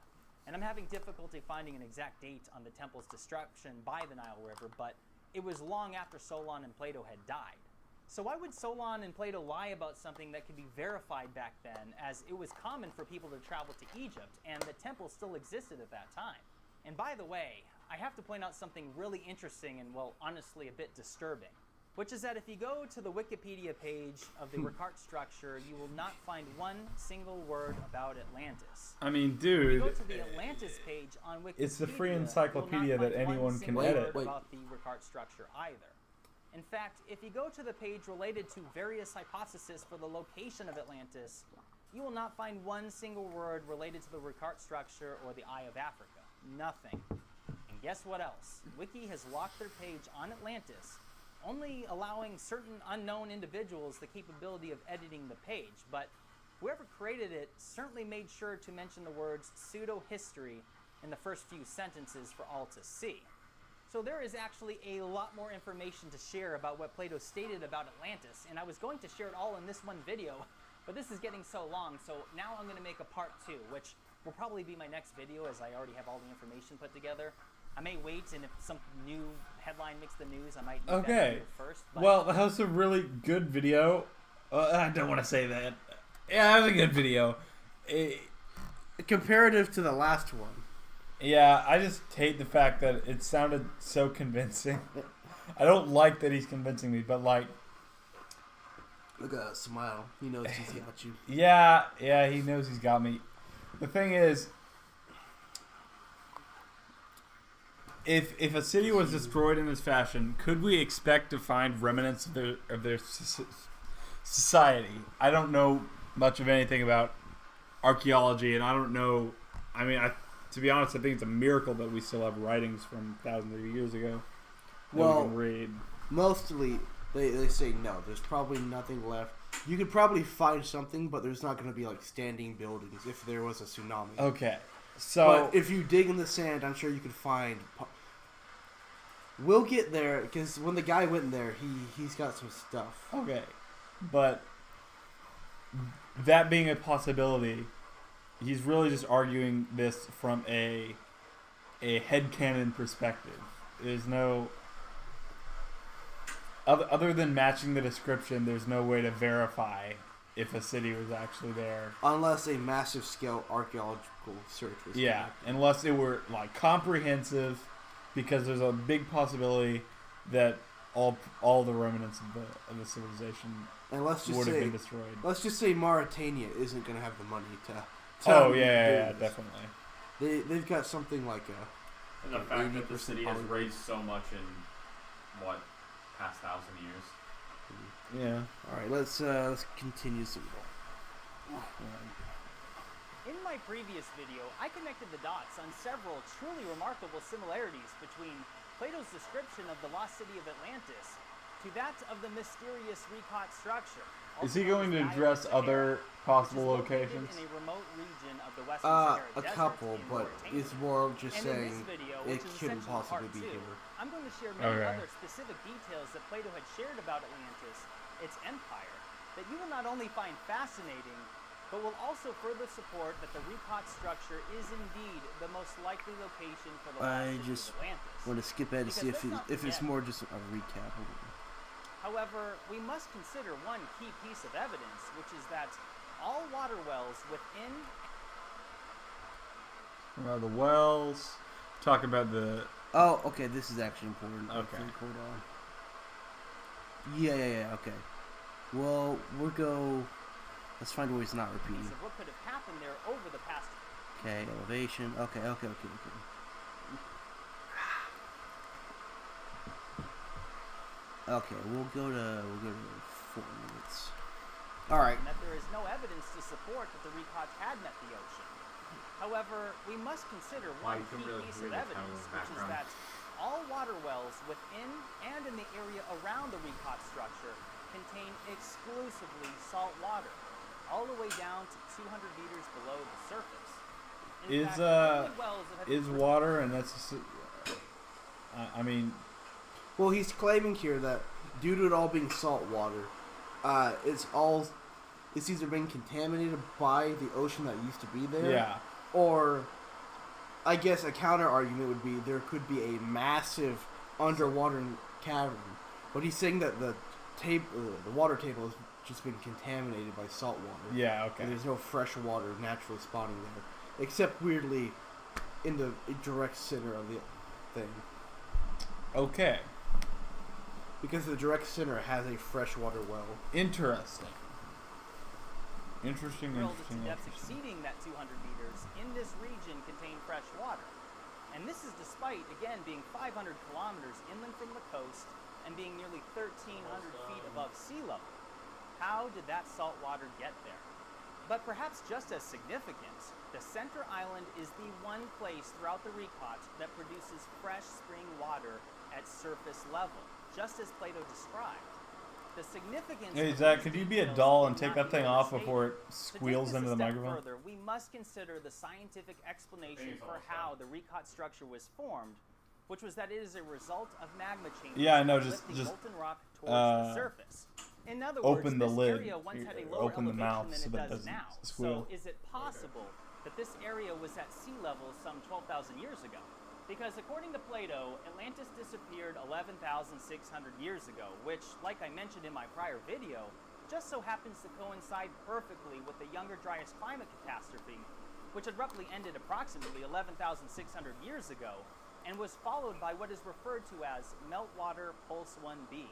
And I'm having difficulty finding an exact date on the temple's destruction by the Nile River, but it was long after Solon and Plato had died. So why would Solon and Plato lie about something that could be verified back then, as it was common for people to travel to Egypt, and the temple still existed at that time? And by the way, I have to point out something really interesting and, well, honestly a bit disturbing, which is that if you go to the Wikipedia page of the Ricard structure, you will not find one single word about Atlantis. I mean, If you go dude, to the Atlantis page on Wikipedia, it's the free you will not encyclopedia that find one anyone can single edit. word about the Ricard structure either. In fact, if you go to the page related to various hypotheses for the location of Atlantis, you will not find one single word related to the Ricard structure or the Eye of Africa. Nothing. And guess what else? Wiki has locked their page on Atlantis, only allowing certain unknown individuals the capability of editing the page, but whoever created it certainly made sure to mention the words pseudo-history in the first few sentences for all to see. So there is actually a lot more information to share about what Plato stated about Atlantis, and I was going to share it all in this one video, but this is getting so long, so now I'm going to make a part 2, which will probably be my next video as I already have all the information put together. I may wait, and if some new headline makes the news, I might make that Okay. video first. But Well, that was a really good video. I don't want to say that. Yeah, that was a good video. Comparative to the last one. Yeah, I just hate the fact that it sounded so convincing. I don't like that he's convincing me, but like, Look at that smile. He knows he's got you. yeah, he knows he's got me. The thing is, if a city was destroyed in this fashion, could we expect to find remnants of their society? I don't know much of anything about archaeology, and I don't know. I mean, to be honest, I think it's a miracle that we still have writings from thousands of years ago that we can read. Mostly they say no. There's probably nothing left. You could probably find something, but there's not going to be like standing buildings if there was a tsunami. Okay, so but if you dig in the sand, I'm sure you could find. We'll get there because when the guy went in there, he's got some stuff. okay, but that being a possibility, he's really just arguing this from a headcanon perspective. There's no other than matching the description. There's no way to verify if a city was actually there, Unless a massive scale archaeological search was conducted. unless it were like comprehensive, because there's a big possibility that all the remnants of the civilization And let's just would have say, been destroyed. let's just say Mauritania isn't going to have the money to Oh do yeah, this. definitely. They've got something like a. And the fact that the 80% city has probably. raised so much in what past 1,000 years. Yeah. All right, let's continue some. in my previous video, I connected the dots on several truly remarkable similarities between Plato's description of the lost city of Atlantis to that of the mysterious Recot structure. Is he also going to known as address Gaia other Sahara, possible which is located locations? in a remote region of the Western Sahara A Desert couple, in but Mauritania. it's more of just And in saying this video, it which is couldn't essentially possibly part be 2, here. I'm going to share many Okay. other specific details that Plato had shared about Atlantis, its empire, that you will not only find fascinating, but will also further support that the Recot structure is indeed the most likely location for the lost I city just of Atlantis. want to skip ahead to see Because let's not if it's forget- more just a recap. However, we must consider one key piece of evidence, which is that all water wells within The wells. Talk about the. Oh, okay, this is actually important. I Okay. think, hold on. Yeah, okay. Well, we'll go. Let's find where he's not repeating. of what could have happened there over the past. Okay, elevation. Okay. Okay, we'll go to 4 minutes. All right. And that there is no evidence to support that the Recots had met the ocean. However, we must consider Wow, one you can key really piece hear of the town in evidence, the which is background. that all water wells within and in the area around the Recot structure contain exclusively salt water, all the way down to 200 meters below the surface. In fact, only wells that have Is been water, and that's. I mean, Well, he's claiming here that due to it all being salt water, it's either been contaminated by the ocean that used to be there. yeah. Or, I guess a counter argument would be there could be a massive underwater cavern, but he's saying that the water table has just been contaminated by salt water. Yeah, okay. And there's no fresh water naturally spawning there, except weirdly in the direct center of the thing, Okay. because the direct center has a freshwater well. Interesting. Interesting. drilled to depths exceeding that 200 meters in this region contain fresh water. And this is despite, again, being 500 kilometers inland from the coast and being nearly 1,300 feet above sea level. How did that salt water get there? But perhaps just as significant, the center island is the one place throughout the Recot that produces fresh spring water at surface level, just as Plato described. The significance Hey, of Zach, these could you be a details doll and cannot take that be thing off overstated. before it To take squeals this into a the step microphone? further, we must consider the scientific explanation for how the Recot structure was formed, which was that it is a result of magma changes Yeah, I know, lifting just, molten rock towards the surface. In other words, open the this lid, area once had a or lower open the elevation mouth than so it that it does doesn't now. squeal. So is it possible that this area was at sea level some 12,000 years ago? Because according to Plato, Atlantis disappeared 11,600 years ago, which, like I mentioned in my prior video, just so happens to coincide perfectly with the Younger Dryas climate catastrophe, which abruptly ended approximately 11,600 years ago, and was followed by what is referred to as Meltwater Pulse 1b,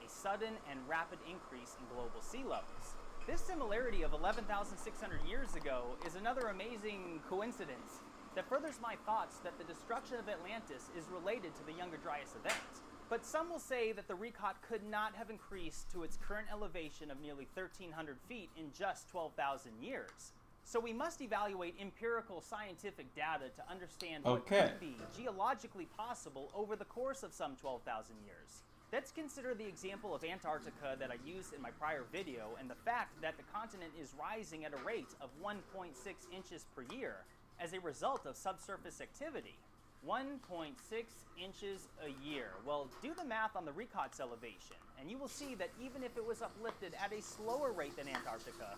a sudden and rapid increase in global sea levels. This similarity of 11,600 years ago is another amazing coincidence that furthers my thoughts that the destruction of Atlantis is related to the Younger Dryas event. But some will say that the recot could not have increased to its current elevation of nearly 1,300 feet in just 12,000 years. So we must evaluate empirical scientific data to understand what could be geologically possible over the course of some 12,000 years. Let's consider the example of Antarctica that I used in my prior video and the fact that the continent is rising at a rate of 1.6 inches per year as a result of subsurface activity. 1.6 inches a year. Well, do the math on the recot's elevation, and you will see that even if it was uplifted at a slower rate than Antarctica,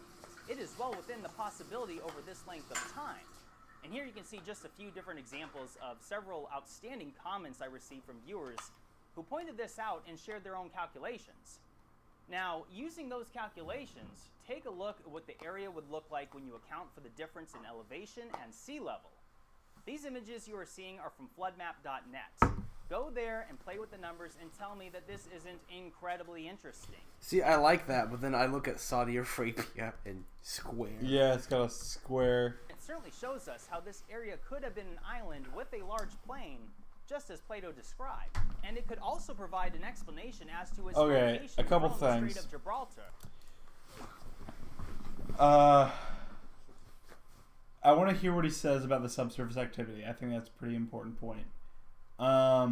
it is well within the possibility over this length of time. And here you can see just a few different examples of several outstanding comments I received from viewers who pointed this out and shared their own calculations. Now, using those calculations, take a look at what the area would look like when you account for the difference in elevation and sea level. These images you are seeing are from floodmap.net. Go there and play with the numbers and tell me that this isn't incredibly interesting. See, I like that, but then I look at Saudi Arabia and square. Yeah, it's got a square. It certainly shows us how this area could have been an island with a large plain, just as Plato described. And it could also provide an explanation as to its location a couple from the things. Strait of Gibraltar. I want to hear what he says about the subsurface activity. I think that's a pretty important point. I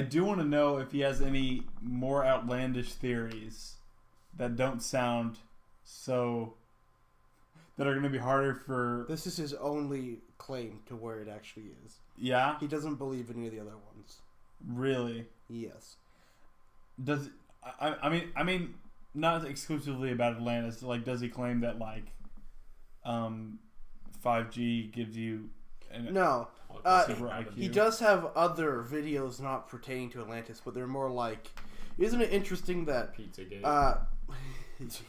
do want to know if he has any more outlandish theories that don't sound so... that are going to be harder for... This is his only claim to where it actually is. Yeah? He doesn't believe any of the other ones. Really? Yes. Does... I mean, not exclusively about Atlantis. Like, does he claim that, like, 5G gives you... No. super IQ? He does have other videos not pertaining to Atlantis, but they're more like... Isn't it interesting that... Pizzagate.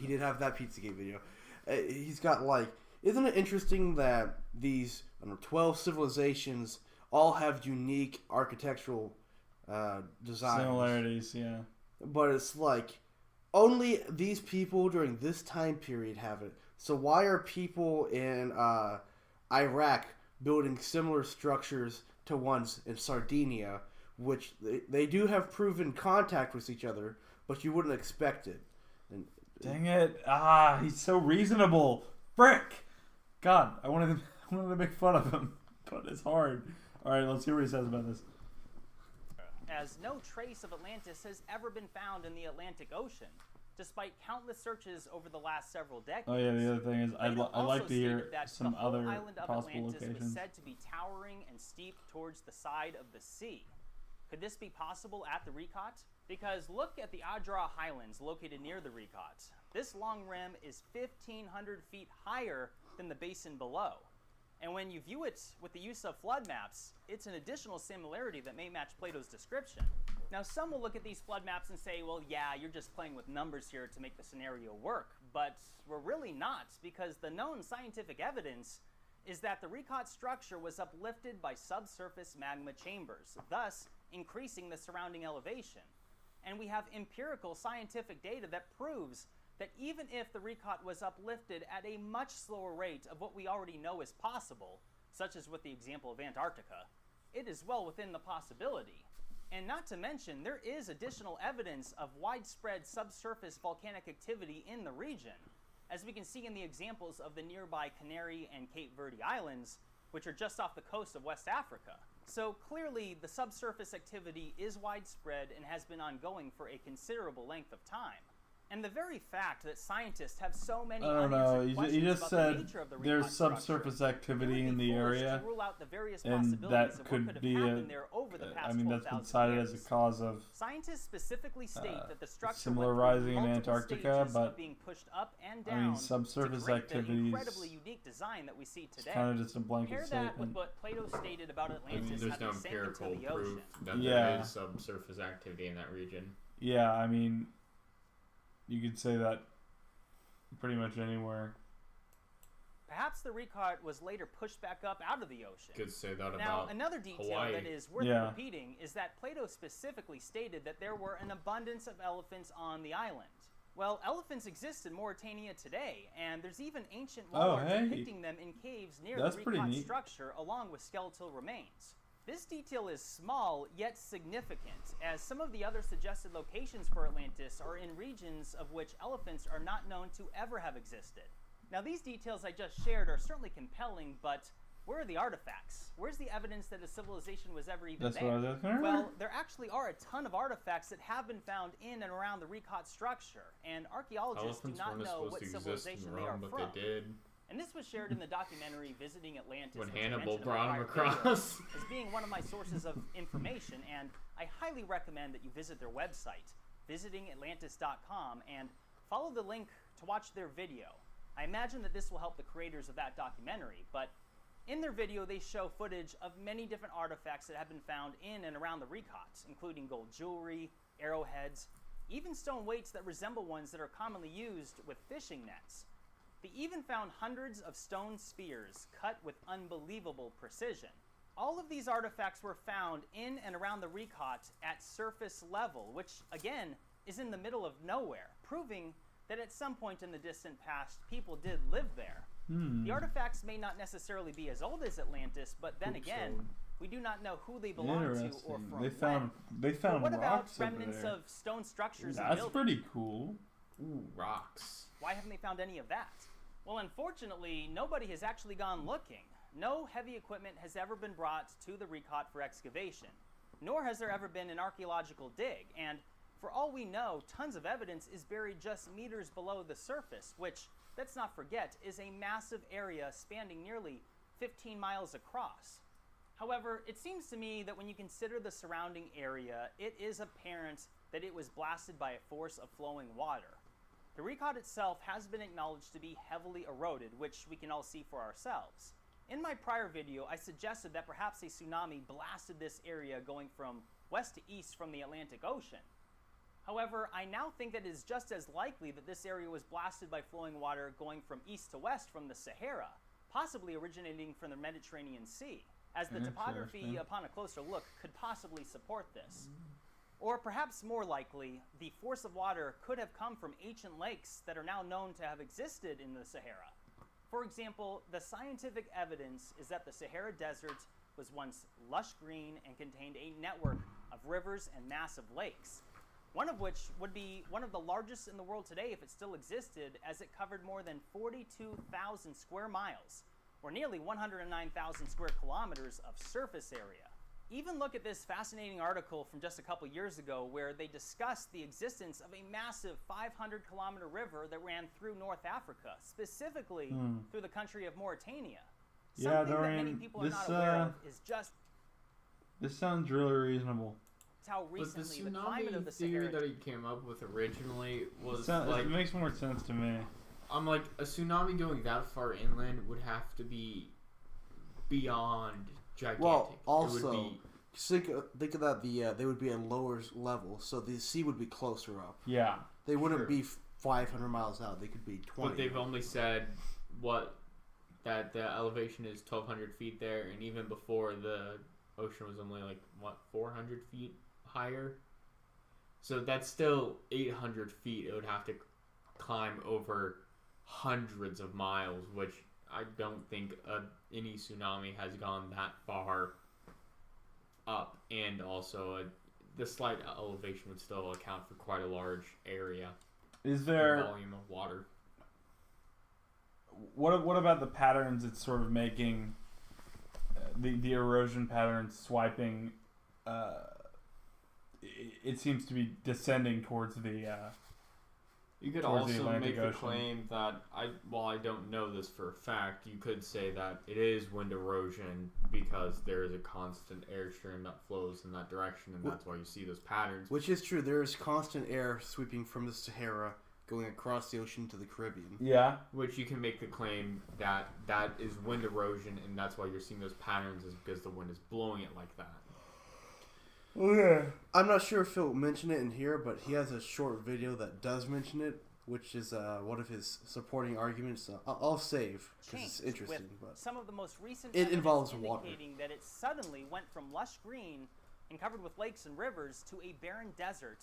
He did have that Pizzagate video. He's got, like... Isn't it interesting that these 12 civilizations all have unique architectural designs? Similarities, yeah. But it's like... Only these people during this time period have it. So why are people in Iraq building similar structures to ones in Sardinia, which they do have proven contact with each other, but you wouldn't expect it? And, dang it! He's so reasonable. Frick! God, I wanted to make fun of him, but it's hard. All right, let's see what he says about this. As no trace of Atlantis has ever been found in the Atlantic Ocean, despite countless searches over the last several decades. Oh yeah, the other thing is I'd like to hear that some the whole other island of possible Atlantis locations. was said to be towering and steep towards the side of the sea. Could this be possible at the recot? Because look at the Adra Highlands located near the recot. This long rim is 1,500 feet higher than the basin below. And when you view it with the use of flood maps, it's an additional similarity that may match Plato's description. Now, some will look at these flood maps and say, well, yeah, you're just playing with numbers here to make the scenario work. But we're really not, because the known scientific evidence is that the recot structure was uplifted by subsurface magma chambers, thus increasing the surrounding elevation. And we have empirical scientific data that proves that even if the recot was uplifted at a much slower rate of what we already know is possible, such as with the example of Antarctica, it is well within the possibility. And not to mention, there is additional evidence of widespread subsurface volcanic activity in the region, as we can see in the examples of the nearby Canary and Cape Verde Islands, which are just off the coast of West Africa. So clearly, the subsurface activity is widespread and has been ongoing for a considerable length of time. And the very fact that scientists have so many I don't know. unanswered You questions just about the said nature of the there's Recon structure, subsurface it activity would in be the foolish area, to rule out the various and possibilities that of what could could have be happened there over the past I mean, that's been 12,000 cited years. as a cause of Scientists specifically state that the structure similar went through rising in multiple Antarctica, stages but of being pushed up and down I mean, subsurface to create the activities. incredibly unique design that we see today. Kind of just a blanket Pair that statement. with what Plato stated about I Atlantis mean, there's having no sank into empirical the ocean. proof that Yeah. there is subsurface activity in that region. Yeah, I mean, you could say that pretty much anywhere. Perhaps the Recart was later pushed back up out of the ocean. Could say that Now, about another detail Hawaii. that is worth Yeah. repeating is that Plato specifically stated that there were an abundance of elephants on the island. Well, elephants exist in Mauritania today, and there's even ancient Oh, art hey. depicting them in caves near That's the pretty Recart neat. structure, along with skeletal remains. This detail is small, yet significant, as some of the other suggested locations for Atlantis are in regions of which elephants are not known to ever have existed. Now, these details I just shared are certainly compelling, but where are the artifacts? Where's the evidence that a civilization was ever even That's there? what I was asking earlier. Well, there actually are a ton of artifacts that have been found in and around the Recart structure, and archaeologists elephants do not weren't know supposed what to exist civilization in they are Rome, but from. they did. And this was shared in the documentary Visiting Atlantis, When which I Hannibal mentioned in my brought him prior video, across. as being one of my sources of information, and I highly recommend that you visit their website, visitingatlantis.com, and follow the link to watch their video. I imagine that this will help the creators of that documentary, but in their video they show footage of many different artifacts that have been found in and around the Recart, including gold jewelry, arrowheads, even stone weights that resemble ones that are commonly used with fishing nets. They even found hundreds of stone spears cut with unbelievable precision. All of these artifacts were found in and around the Recart at surface level, which again is in the middle of nowhere, proving that at some point in the distant past people did live there. The artifacts may not necessarily be as old as Atlantis, but then again, we do not know who they belong to or Interesting. from They found when. What about rocks over remnants there. of stone structures and That's buildings? pretty cool. Ooh, rocks. Why haven't they found any of that? Well, unfortunately, nobody has actually gone looking. No heavy equipment has ever been brought to the Recart for excavation, nor has there ever been an archaeological dig, and for all we know, tons of evidence is buried just meters below the surface, which, let's not forget, is a massive area spanning nearly 15 miles across. However, it seems to me that when you consider the surrounding area, it is apparent that it was blasted by a force of flowing water. The Recart itself has been acknowledged to be heavily eroded, which we can all see for ourselves. In my prior video, I suggested that perhaps a tsunami blasted this area going from west to east from the Atlantic Ocean. However, I now think that it is just as likely that this area was blasted by flowing water going from east to west from the Sahara, possibly originating from the Mediterranean Sea, as the topography, Interesting. upon a closer look, could possibly support this. Or perhaps more likely, the force of water could have come from ancient lakes that are now known to have existed in the Sahara. For example, the scientific evidence is that the Sahara Desert was once lush green and contained a network of rivers and massive lakes, one of which would be one of the largest in the world today if it still existed, as it covered more than 42,000 square miles, or nearly 109,000 square kilometers of surface area. Even look at this fascinating article from just a couple years ago where they discussed the existence of a massive 500-kilometer river that ran through North Africa, specifically through the country of Mauritania. Yeah, Something that many Dorian, people are this, not aware of is just This sounds really reasonable. how But the recently the climate of tsunami the theory Sahara... that he came up with originally was It makes more sense to me. I'm like, a tsunami going that far inland would have to be beyond gigantic. Well, It also, would be, think of that. They would be at lower level, so the sea would be closer up. Yeah. They wouldn't Sure. be 500 miles out. They could be 20. but they've only said that the elevation is 1,200 feet there, and even before the ocean was only 400 feet higher. So that's still 800 feet. It would have to climb over hundreds of miles, which I don't think any tsunami has gone that far up, and also the slight elevation would still account for quite a large area Is and there volume of water. what about the patterns it's sort of making? The erosion patterns swiping. It seems to be descending towards the You could towards the also Atlantic make the Ocean. claim that while I don't know this for a fact, you could say that it is wind erosion because there is a constant air stream that flows in that direction, and that's why you see those patterns. Which is true. There is constant air sweeping from the Sahara going across the ocean to the Caribbean. Yeah. Which you can make the claim that that is wind erosion, and that's why you're seeing those patterns is because the wind is blowing it like that. Yeah. I'm not sure if Phil mentioned it in here, but he has a short video that does mention it, which is one of his supporting arguments. I'll save because it's interesting. With But some of the most recent it evidence involves water. indicating that it suddenly went from lush green and covered with lakes and rivers to a barren desert.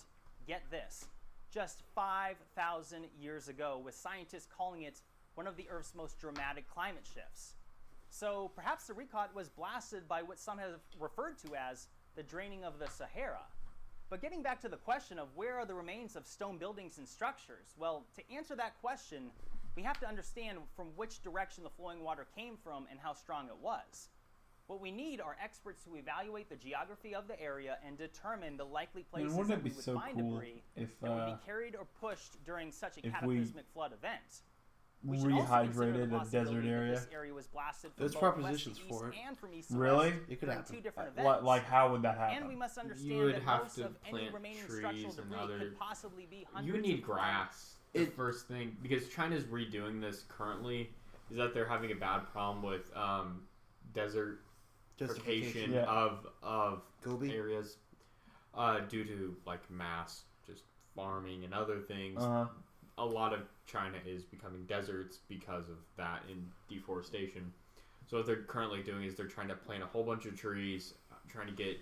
Get this, just 5,000 years ago, with scientists calling it one of the Earth's most dramatic climate shifts. So perhaps the recot was blasted by what some have referred to as the draining of the Sahara. But getting back to the question of where are the remains of stone buildings and structures, well, to answer that question, we have to understand from which direction the flowing water came from and how strong it was. What we need are experts who evaluate the geography of the area and determine the likely places wouldn't that it we be would so find cool debris if, that would be carried or pushed during such a if cataclysmic flood event. We should also consider the rehydrated a possibility desert that area? this area was blasted from There's both west propositions to for east it. and from east to Really? west It could during happen. two different events. Like how would that happen? And we must understand You would that have most to of any plant remaining trees structural and debris other- could possibly be hundreds You would need of grass. The first thing, because China's redoing this currently, is that they're having a bad problem with desertification Justification. of Gobi. areas due to like mass just farming and other things. A lot of China is becoming deserts because of that in deforestation. So what they're currently doing is they're trying to plant a whole bunch of trees, trying to get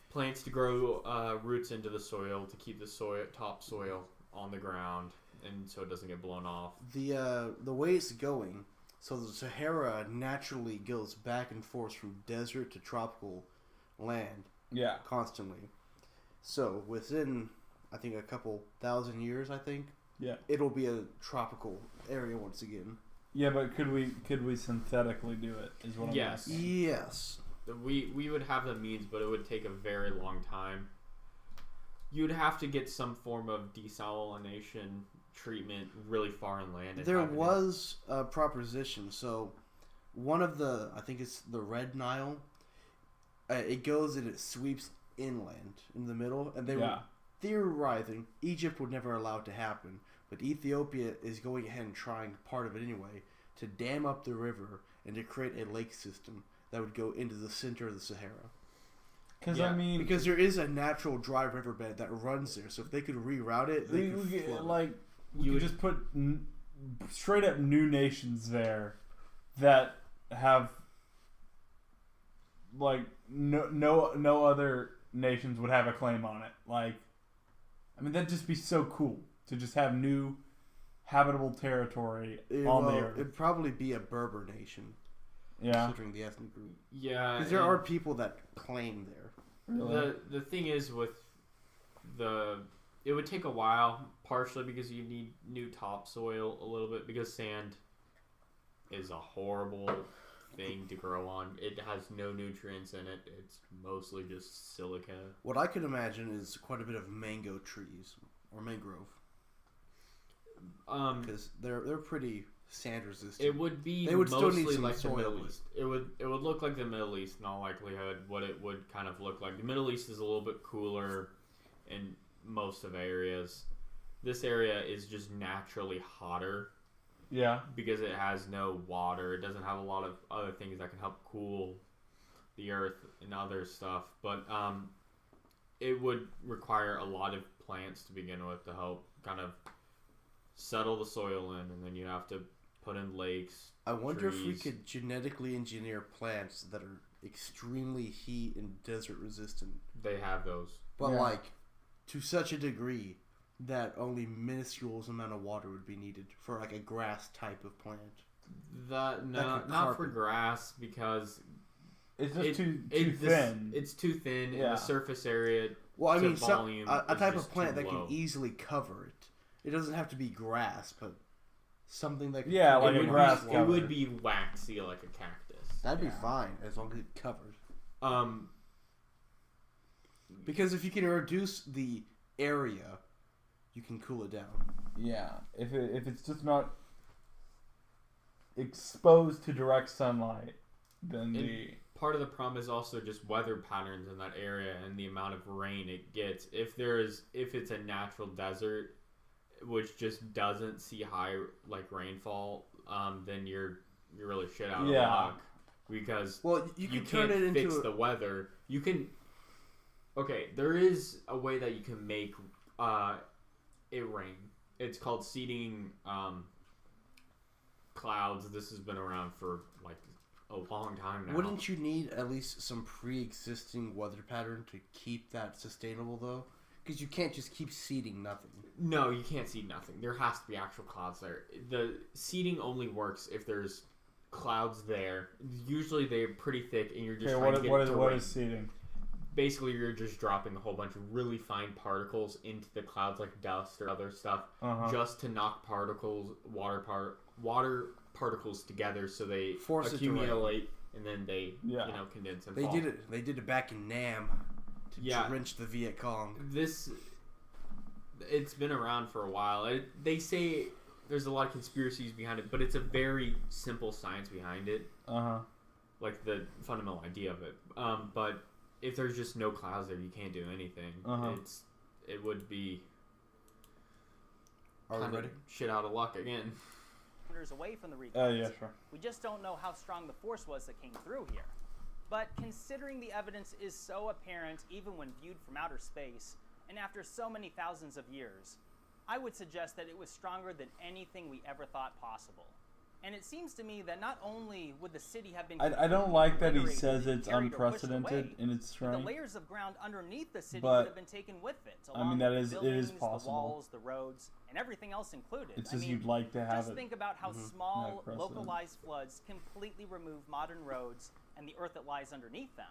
plants to grow roots into the soil to keep the topsoil on the ground, and so it doesn't get blown off. The way it's going, so the Sahara naturally goes back and forth from desert to tropical land Yeah. constantly. So within, I think, a couple thousand years, Yeah. it'll be a tropical area once again. Yeah, but could we synthetically do it? Is what I'm Yes. asking. Yes. We would have the means, but it would take a very long time. You'd have to get some form of desalination treatment really far inland. and There having it- was a proposition. So one of the, I think it's the Red Nile, it goes and it sweeps inland in the middle, and they were theorizing Egypt would never allow it to happen, but Ethiopia is going ahead and trying part of it anyway to dam up the river and to create a lake system that would go into the center of the Sahara. Because Yeah. I mean, Because there is a natural dry riverbed that runs there, so if they could reroute it, they could flood. you would just put straight up new nations there that have like no other nations would have a claim on it. Like, I mean, that'd just be so cool to just have new habitable territory on the earth. It'd probably be a Berber nation, Yeah. considering the ethnic group. Yeah, Because there and are people that claim there. the thing is with it would take a while, partially because you need new topsoil a little bit, because sand is a horrible thing to grow on. It has no nutrients in it. It's mostly just silica. What I could imagine is quite a bit of mango trees or mangrove, because they're pretty sand resistant. It would be They would still mostly need some like the soil Middle with. East. It would look like the Middle East in all likelihood. What it would kind of look like. The Middle East is a little bit cooler in most of areas. This area is just naturally hotter Yeah. because it has no water. It doesn't have a lot of other things that can help cool the earth and other stuff. But it would require a lot of plants to begin with to help kind of settle the soil in, and then you have to put in lakes. I wonder if we trees. could genetically engineer plants that are extremely heat and desert resistant, They have those. but Yeah. like to such a degree that only minuscule amount of water would be needed for like a grass type of plant. That no, Like a not for carpet. grass, because It's just too it's thin. It's too thin, and Yeah. the surface area. Well, I to mean, volume a is type of just plant too that low. can easily cover it. It doesn't have to be grass, but something that can Yeah, cover like it a would grass be, cover. It would be waxy like a cactus. That'd Yeah. be fine as long as it covered. Um, Because if you can reduce the area you can cool it down. Yeah, if it's just not exposed to direct sunlight, then part of the problem is also just weather patterns in that area and the amount of rain it gets. If it's a natural desert, which just doesn't see high rainfall, then you're really shit out of luck, because you can can't turn it fix into the weather. You can. Okay, there is a way that you can make it rain. It's called seeding clouds. This has been around for a long time now. Wouldn't you need at least some pre-existing weather pattern to keep that sustainable, though? Because you can't just keep seeding nothing. No, you can't seed nothing. There has to be actual clouds there. The seeding only works if there's clouds there. Usually they're pretty thick, and you're just trying to get it to what rain. is seeding? Basically, you're just dropping a whole bunch of really fine particles into the clouds, like dust or other stuff, just to knock water particles together, so they accumulate and then they condense and fall. They did it back in Nam to drench the Viet Cong. It's been around for a while. They say there's a lot of conspiracies behind it, but it's a very simple science behind it. Like the fundamental idea of it. But if there's just no clouds there, you can't do anything. It would be shit out of luck again. Away from the recon. Yeah, sure. We just don't know how strong the force was that came through here. But considering the evidence is so apparent even when viewed from outer space, and after so many thousands of years, I would suggest that it was stronger than anything we ever thought possible. And it seems to me that not only would the city have been... I don't like that he says it's unprecedented in its strength. The layers of ground underneath the city would have been taken with it. Along with the buildings, it is possible. The walls, the roads, and everything else included. It's just you'd like to have just think about how small, localized floods completely remove modern roads and the earth that lies underneath them.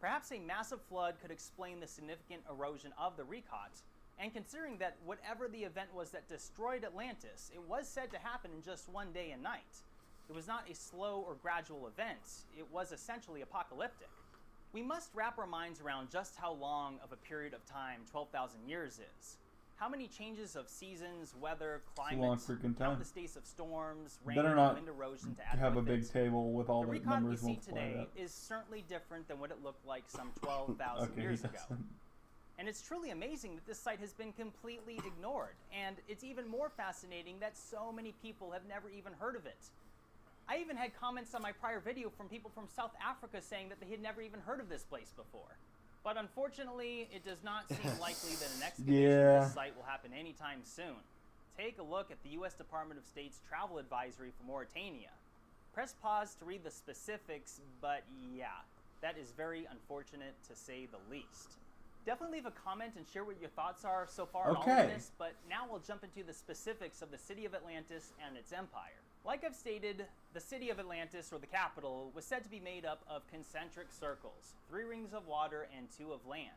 Perhaps a massive flood could explain the significant erosion of the Recot. And considering that whatever the event was that destroyed Atlantis, it was said to happen in just one day and night. It was not a slow or gradual event. It was essentially apocalyptic. We must wrap our minds around just how long of a period of time 12,000 years is. How many changes of seasons, weather, climate, countless days of storms, rain, and wind erosion to add have with a big table with all the numbers we see multiplied today up. is certainly different than what it looked like some 12,000 years ago. And it's truly amazing that this site has been completely ignored. And it's even more fascinating that so many people have never even heard of it. I even had comments on my prior video from people from South Africa saying that they had never even heard of this place before. But unfortunately, it does not seem likely that an excavation of this site will happen anytime soon. Take a look at the U.S. Department of State's travel advisory for Mauritania. Press pause to read the specifics, but yeah, that is very unfortunate to say the least. Definitely leave a comment and share what your thoughts are so far on all of this, but now we'll jump into the specifics of the city of Atlantis and its empire. Like I've stated, the city of Atlantis, or the capital, was said to be made up of concentric circles, 3 rings of water and 2 of land.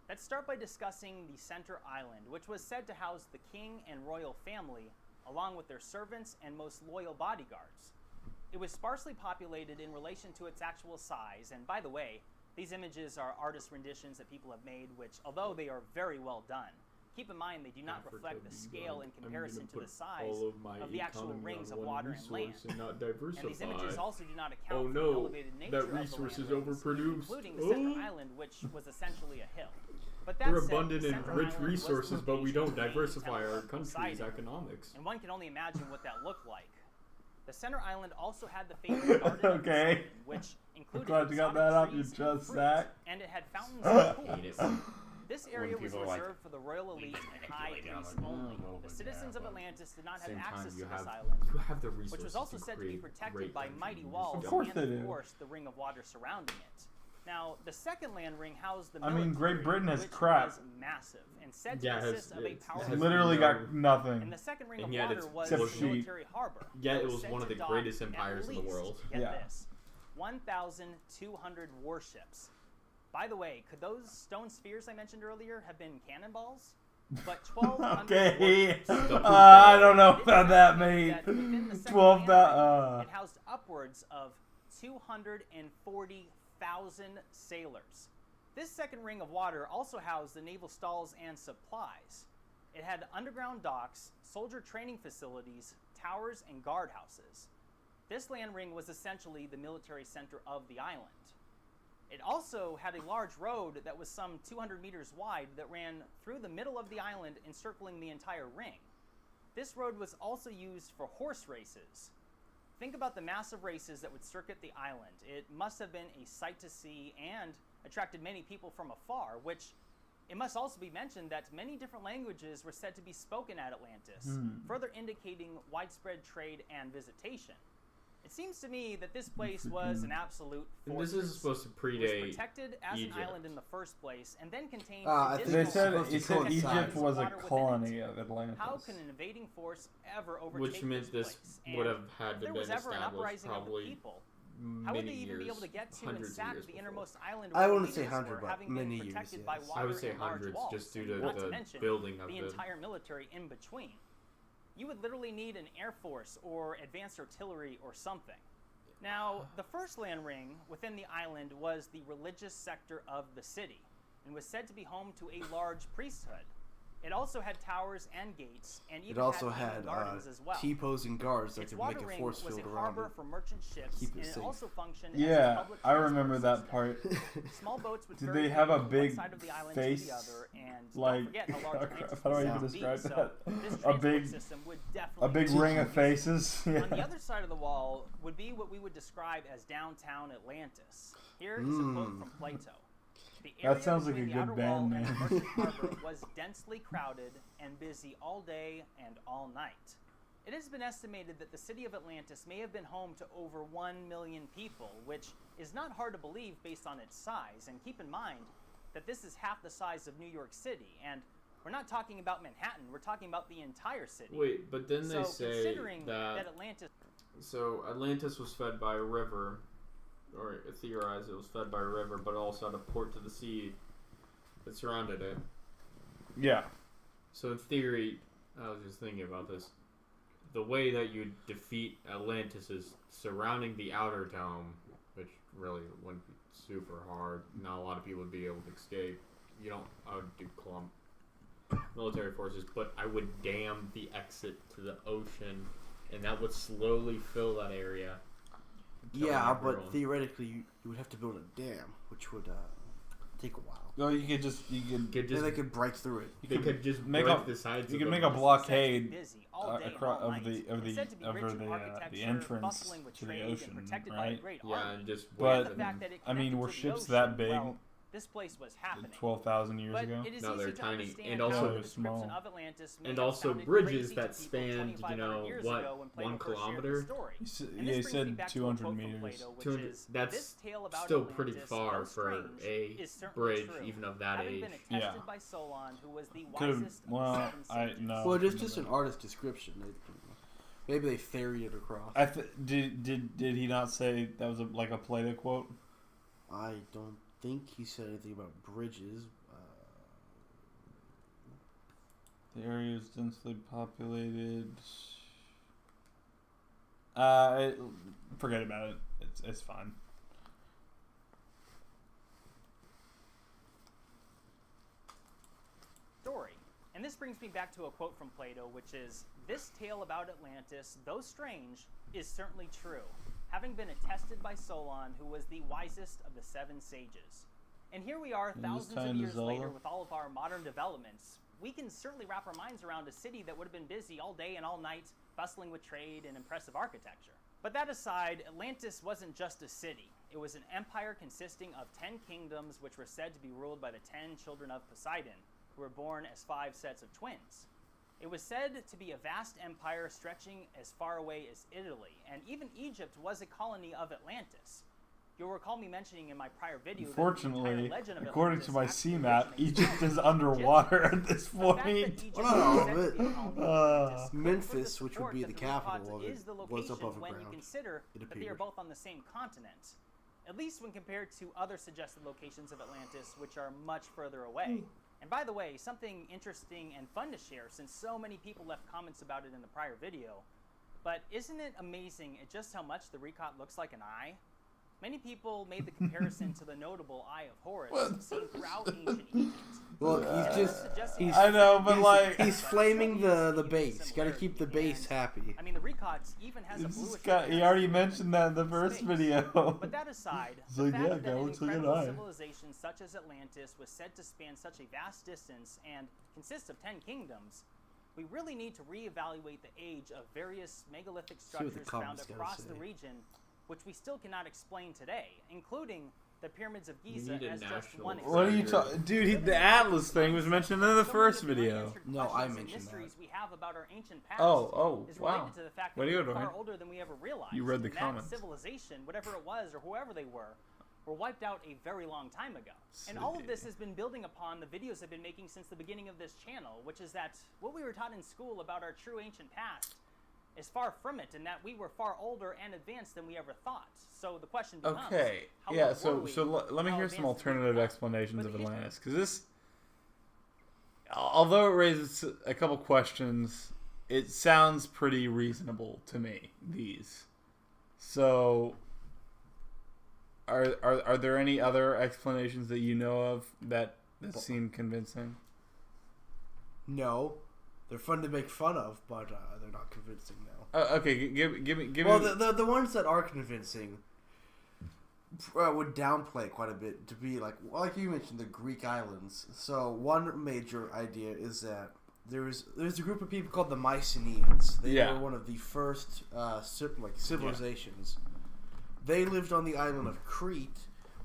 Let's start by discussing the center island, which was said to house the king and royal family, along with their servants and most loyal bodyguards. It was sparsely populated in relation to its actual size, and by the way, these images are artist renditions that people have made, which, although they are very well done, keep in mind they do not reflect the scale in comparison to the size of the actual rings of water and land. And these images also do not account for the elevated nature of the land rings, including the center island, which was essentially a hill. But that We're said, abundant the in center rich island was the resources, but we location don't of the main diversify temple our of country's Poseidon. economics. And one can only imagine what that looked like. The center island also had the famous Garden of Poseidon, which included and it had fountains and pools. This area was reserved for the royal elite and high priests only. The citizens of Atlantis did not have access to this island, which was also said to be protected by mighty walls and, of course, the ring of water surrounding it. Now, the second land ring housed the military, Great Britain has which crap. was massive and said to consist of a powerful... literally got nothing. And the second ring of water was the military harbor. Yet it was one of the greatest empires in the world. Get this, 1,200 warships. By the way, could those stone spheres I mentioned earlier have been cannonballs? But 1,200 warships. I don't know about that, mate. 12,000. It housed upwards of 240,000 sailors. This second ring of water also housed the naval stalls and supplies. It had underground docks, soldier training facilities, towers, and guardhouses. This land ring was essentially the military center of the island. It also had a large road that was some 200 meters wide that ran through the middle of the island, encircling the entire ring. This road was also used for horse races. Think about the massive races that would circuit the island. It must have been a sight to see and attracted many people from afar, which it must also be mentioned that many different languages were said to be spoken at Atlantis, further indicating widespread trade and visitation. It seems to me that this place was an absolute fortress. And this is supposed to predate It was protected as Egypt. an island in the first place, and then contained I think They additional said, supposed to Egypt coincide. was a water within colony it. of Atlantis. How can an invading force ever overtake which meant this this place? would And have had if to there been was ever an established uprising of the probably people, how would many they even be years, able to get to and hundreds of sack years the before. innermost island? I where the wouldn't say leaders 100, were, but having been many years, protected yes. by I water I would say and large hundreds, walls, just due to not the mention building of the the entire military in between. You would literally need an air force or advanced artillery or something. Now, the first land ring within the island was the religious sector of the city and was said to be home to a large priesthood. It also had towers and gates, and even It also had had gardens as well. T-posing guards that Its could water make a ring force was field a around harbor it. for merchant ships, Keep it and it safe. also functioned as a Yeah, public I remember transport that system. part. Small boats would Did ferry they have a from one big side of the island face? to the other, and Like, don't forget how large Atlantis how do I was even said to be, describe so that? this A transport big, system would a definitely big be ring of used. faces. On the Yeah. other side of the wall would be what we would describe as downtown Atlantis. Here is a quote from Plato. The area That sounds like between a the good outer band wall and the name. merchant harbor was densely crowded and busy all day and all night. It has been estimated that the city of Atlantis may have been home to over 1 million people, which is not hard to believe based on its size. And keep in mind that this is half the size of New York City, and we're not talking about Manhattan, we're talking about the entire city. Wait, but then they So say considering that Atlantis... so Atlantis was fed by a river, or theorized it was fed by a river, but it also had a port to the sea that surrounded it. Yeah. So in theory, I was just thinking about this. The way that you defeat Atlantis is surrounding the outer dome, which really wouldn't be super hard. Not a lot of people would be able to escape. I would do clump military forces, but I would dam the exit to the ocean, and that would slowly fill that area. Yeah, everyone. but theoretically, you would have to build a dam, which would take a while. No, you could Could Then just, they could break through it. they could just make break a- the sides you of could the make a boat. blockade busy all day and across all of night. the It's said to be rich in the architecture, entrance bustling with to the trade, and ocean, protected by a right? great Yeah, army. and just But- wait And the for fact them. that it I mean, connected were to the ships ocean, that big well, this place was happening. 12,000 years But ago? it is No, easy they're to tiny. understand And how also- the description small. of Atlantis may And have also sounded bridges crazy to that people spanned, 2,500 years what, ago when Plato one first shared the kilometer? story. And Yeah, this he brings me said back to a 200 quote from meters. Plato, which 200 is, that's "This tale about still pretty Atlantis, far though for strange, a is certainly bridge, true, even of that having age. been attested Yeah. by Solon, who was the Could've- wisest well, of the seven sages. no. Well, it's just an artist description. Maybe they ferried it across. Did he not say that was like a Plato quote? I don't think he said anything about bridges. The area is densely populated. Forget about it. It's fine. Story. And this brings me back to a quote from Plato, which is, "This tale about Atlantis, though strange, is certainly true, having been attested by Solon, who was the wisest of the seven sages." And here we are, this thousands tie of into years later, Zelda? with all of our modern developments. We can certainly wrap our minds around a city that would have been busy all day and all night, bustling with trade and impressive architecture. But that aside, Atlantis wasn't just a city. It was an empire consisting of 10 kingdoms, which were said to be ruled by the 10 children of Poseidon, who were born as 5 sets of twins. It was said to be a vast empire stretching as far away as Italy, and even Egypt was a colony of Atlantis. You'll recall me mentioning in my prior video that the entire Unfortunately, legend of according Atlantis to my actually CMAP, originates Egypt from is underwater at this the fact that point. Egypt Well, not all was of said to be a it. colony of Atlantis could Memphis, further which would support be that the root capital cause of it, is the was up location above when ground. you consider It that they are appeared. both on the same continent, at least when compared to other suggested locations of Atlantis, which are much further away. And by the way, something interesting and fun to share, since so many people left comments about it in the prior video, but isn't it amazing at just how much the Recot looks like an eye? Many people made the comparison to the notable Eye of Horus seen throughout ancient Egypt. Look, he's I know, but he's flaming the base. Got to keep the base happy. I mean, the Recots even has a bluish. He already mentioned that in the first video. But that aside, It's the like, fact yeah, that guy an looks like an incredible eye. civilization such as Atlantis was said to span such a vast distance and consists of 10 kingdoms, we really need to reevaluate the age of various megalithic what the structures comments found gotta across say. the region, which we still cannot explain today, including the pyramids of Giza need a as just national one record. What are you example. talking? Dude, the Atlas thing was mentioned in the first video. No, I mentioned mysteries we have about our ancient past Oh, is wow. related to the fact Way that to we're go, far Dwayne. older than we ever realized. You read the and comments. That civilization, whatever it was or whoever they were wiped out a very long time ago. And all of this has been building upon the videos I've been making since the beginning of this channel, which is that what we were taught in school about our true ancient past is far from it, and that we were far older and advanced than we ever thought. So the question becomes, Okay, how yeah. old So were we? let me How hear some advanced did we alternative become? explanations But of the history- Atlantis, because this, although it raises a couple questions, it sounds pretty reasonable to me. So, are there any other explanations that you know of that seem convincing? No, they're fun to make fun of, but they're not convincing now. Okay, give me. Well, the ones that are convincing would downplay quite a bit to be like you mentioned, the Greek islands. So one major idea is that there's a group of people called the Mycenaeans. They Yeah. were one of the first civilizations. Yeah. They lived on the island of Crete,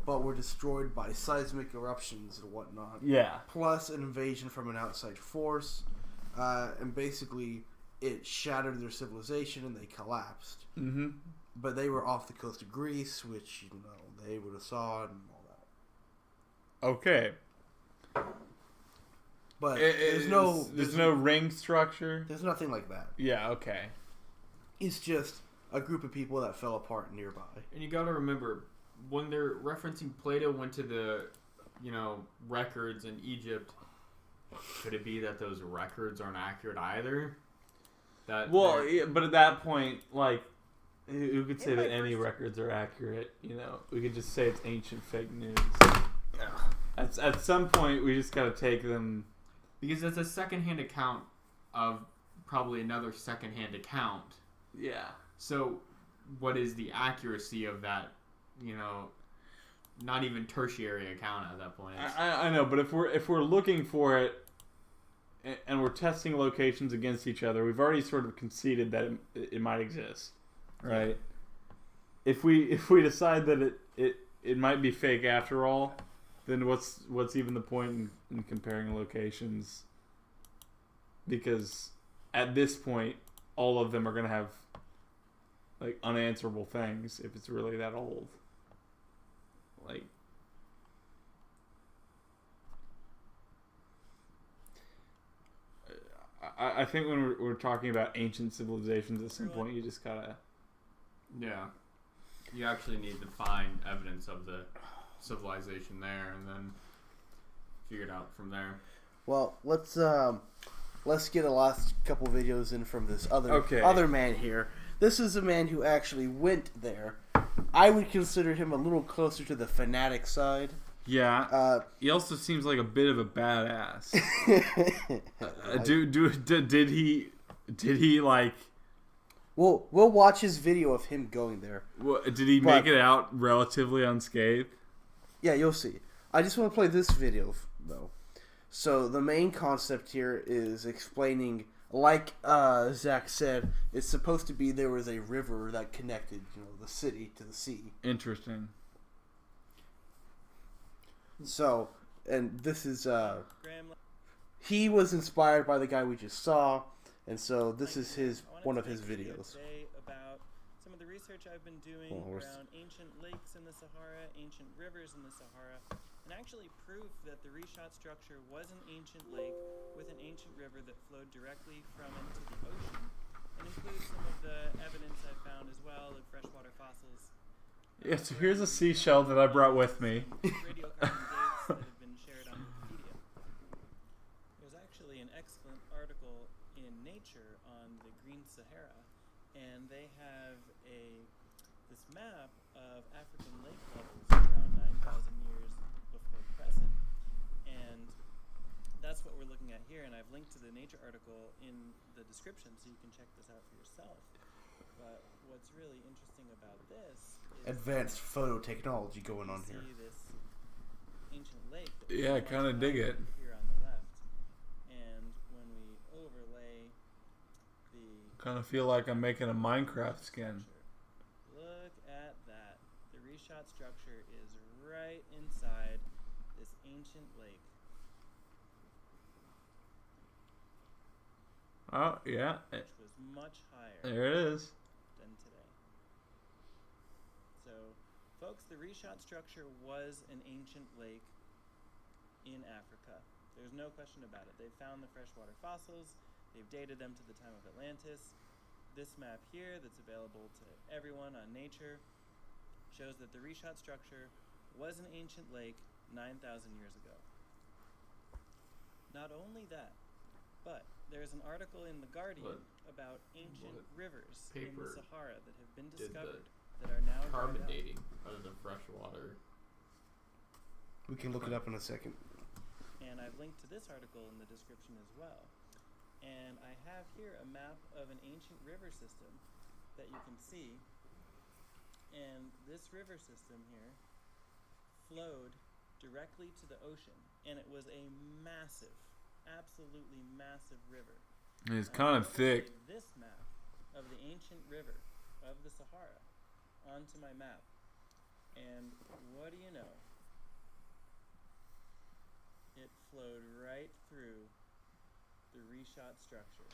but were destroyed by seismic eruptions and whatnot. Yeah. Plus an invasion from an outside force, and basically it shattered their civilization and they collapsed. Mm-hmm. But they were off the coast of Greece, which they would have saw and all that. Okay. But There's no ring structure. There's nothing like that. Yeah. Okay. It's just a group of people that fell apart nearby. And you got to remember, when they're referencing Plato went to the, records in Egypt, could it be that those records aren't accurate either? But at that point, who could say In my that any first- records are accurate? We could just say it's ancient fake news. At some point, we just got to take them. Because it's a secondhand account of probably another secondhand account. Yeah. So, what is the accuracy of that, not even tertiary account at that point? I know, but if we're looking for it, and we're testing locations against each other, we've already sort of conceded that it might exist, right? If we decide that it might be fake after all, then what's even the point in comparing locations? Because at this point, all of them are going to have unanswerable things if it's really that old. I think when we're talking about ancient civilizations, at some point you just gotta. Yeah. You actually need to find evidence of the civilization there and then figure it out from there. Well, let's get the last couple videos in from this Okay. other man here. This is a man who actually went there. I would consider him a little closer to the fanatic side. Yeah. He also seems like a bit of a badass. Did he like? We'll watch his video of him going there. Did he make it out relatively unscathed? Yeah, you'll see. I just want to play this video though. So the main concept here is explaining, like Zach said, it's supposed to be there was a river that connected, the city to the sea. Interesting. So, and this is he was inspired by the guy we just saw, and so this is one of his videos. About some of the research I've been doing around ancient lakes in the Sahara, ancient rivers in the Sahara, and actually proof that the reshot structure was an ancient lake with an ancient river that flowed directly from into the ocean, and includes some of the evidence I found as well of freshwater fossils. Yeah, so here's a seashell that I brought with me. Radiocarbon dates that have been shared on Wikipedia. There's actually an excellent article in Nature on the Green Sahara, and they have this map of African lake levels around 9,000 years before present. And that's what we're looking at here, and I've linked to the Nature article in the description so you can check this out for yourself. But what's really interesting about this is Advanced photo technology going on here. see this ancient lake. That Yeah, I kind of dig it. Here on the left, and when we overlay the Kind of feel like I'm making a Minecraft skin. look at that. The reshot structure is right inside this ancient lake. Oh, yeah. Which was much higher There it is. than today. So, folks, the reshot structure was an ancient lake in Africa. There's no question about it. They've found the freshwater fossils. They've dated them to the time of Atlantis. This map here that's available to everyone on Nature shows that the reshot structure was an ancient lake 9,000 years ago. Not only that, but there's an article in The Guardian about ancient rivers in the Sahara that have been discovered that are now Carbon dried up. dating of the fresh water. We can look it up in a second. And I've linked to this article in the description as well. And I have here a map of an ancient river system that you can see. And this river system here flowed directly to the ocean. And it was a massive, absolutely massive river. It's kind of thick. This map of the ancient river of the Sahara onto my map. And what do you know? It flowed right through the reshot structure.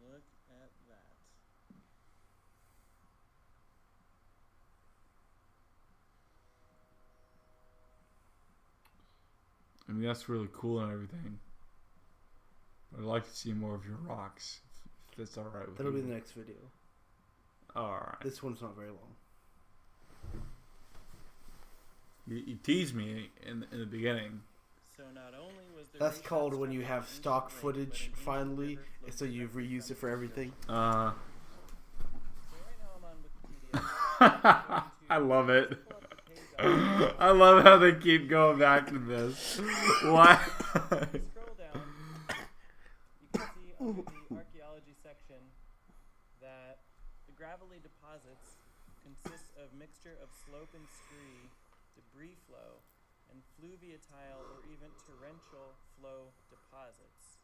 Look at that. I mean, that's really cool and everything. But I'd like to see more of your rocks, if that's alright with That'll you. be the next video. Alright. This one's not very long. You teased me in the beginning. So not only was the That's reshot called when you structure have an ancient stock lake, but footage an ancient finally, river flowed so you've directly reused from it for the everything. So right now I'm on Wikipedia. I love it. Pull up the page on I love how they keep going back to this. Why? Scroll down, you can see under the archaeology section that the gravelly deposits consist of mixture of slope and scree, debris flow, and fluviatile or even torrential flow deposits.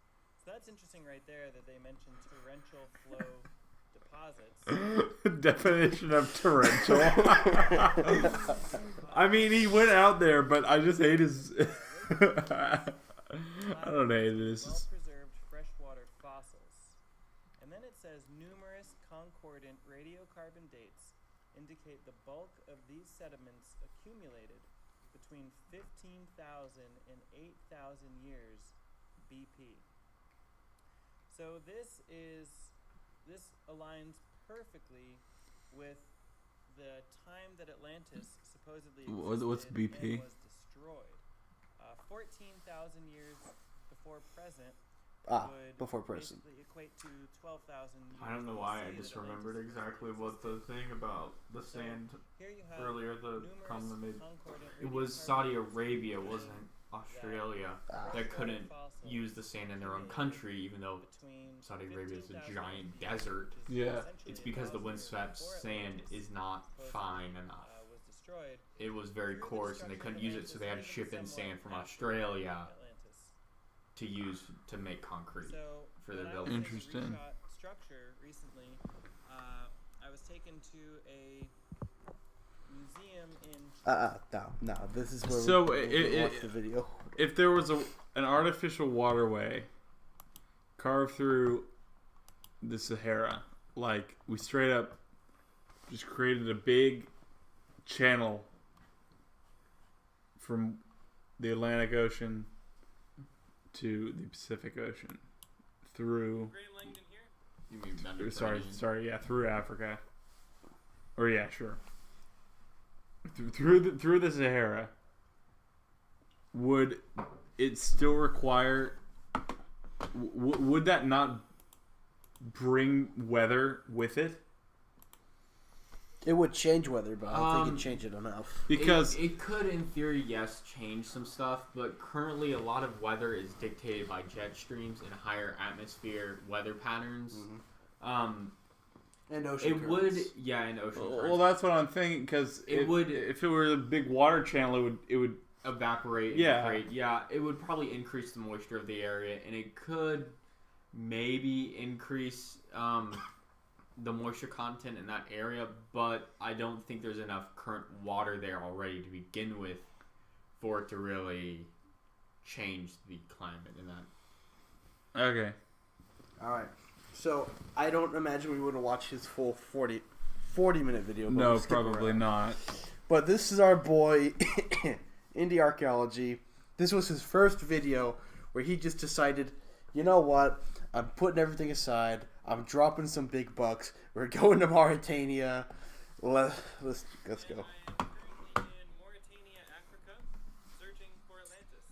So that's interesting right there that they mentioned torrential flow deposits. Definition of torrential. I mean, he went out there, but I just hate his. I don't hate it. It's just... Well-preserved freshwater fossils. And then it says numerous concordant radiocarbon dates indicate the bulk of these sediments accumulated between 15,000 and 8,000 years BP. So this aligns perfectly with the time that Atlantis supposedly existed What's BP? and was destroyed. 14,000 years before present would Before present. basically equate to 12,000 years. I don't know why, I BC just that remembered Atlantis exactly what the thing about the So, sand here you have earlier, the numerous comment I made. concordant It was radiocarbon Saudi dates Arabia, wasn't Australia, that freshwater couldn't fossils use the sand in their own accumulated country, even though between Saudi Arabia is a 15,000 giant BC, desert. which is Yeah. essentially It's because the 1,000 years windswept before sand Atlantis is not supposedly, fine enough. was destroyed. It was very Through the coarse, and they couldn't use it, so they had to ship in sand from Australia Atlantis. to use to make concrete So for their when I was building. in the Interesting. reshot structure recently, I was taken to a museum in No. This is where So we watch the video. If there was an artificial waterway carved through the Sahara, like we straight up just created a big channel from the Atlantic Ocean to the Pacific Ocean through You mean Mediterranean? sorry, yeah, through Africa. Or yeah, sure. Through the Sahara, would it still require would that not bring weather with it? It would change weather, but I don't think it'd change it enough. Because it could, in theory, yes, change some stuff, but currently a lot of weather is dictated by jet streams and higher atmosphere weather patterns. And ocean It currents. would, yeah, and ocean currents. well, that's what I'm thinking. Because if it were a big water channel, it would evaporate. Yeah. Yeah, it would probably increase the moisture of the area, and it could maybe increase the moisture content in that area, but I don't think there's enough current water there already to begin with for it to really change the climate in that. Okay. All right. So I don't imagine we would have watched his full 40-minute video. But No, we'll skip probably around. not. But this is our boy, Indie Archaeology. This was his first video where he just decided, you know what? I'm putting everything aside. I'm dropping some big bucks. We're going to Mauritania. Let's go. In Mauritania, Africa, searching for Atlantis.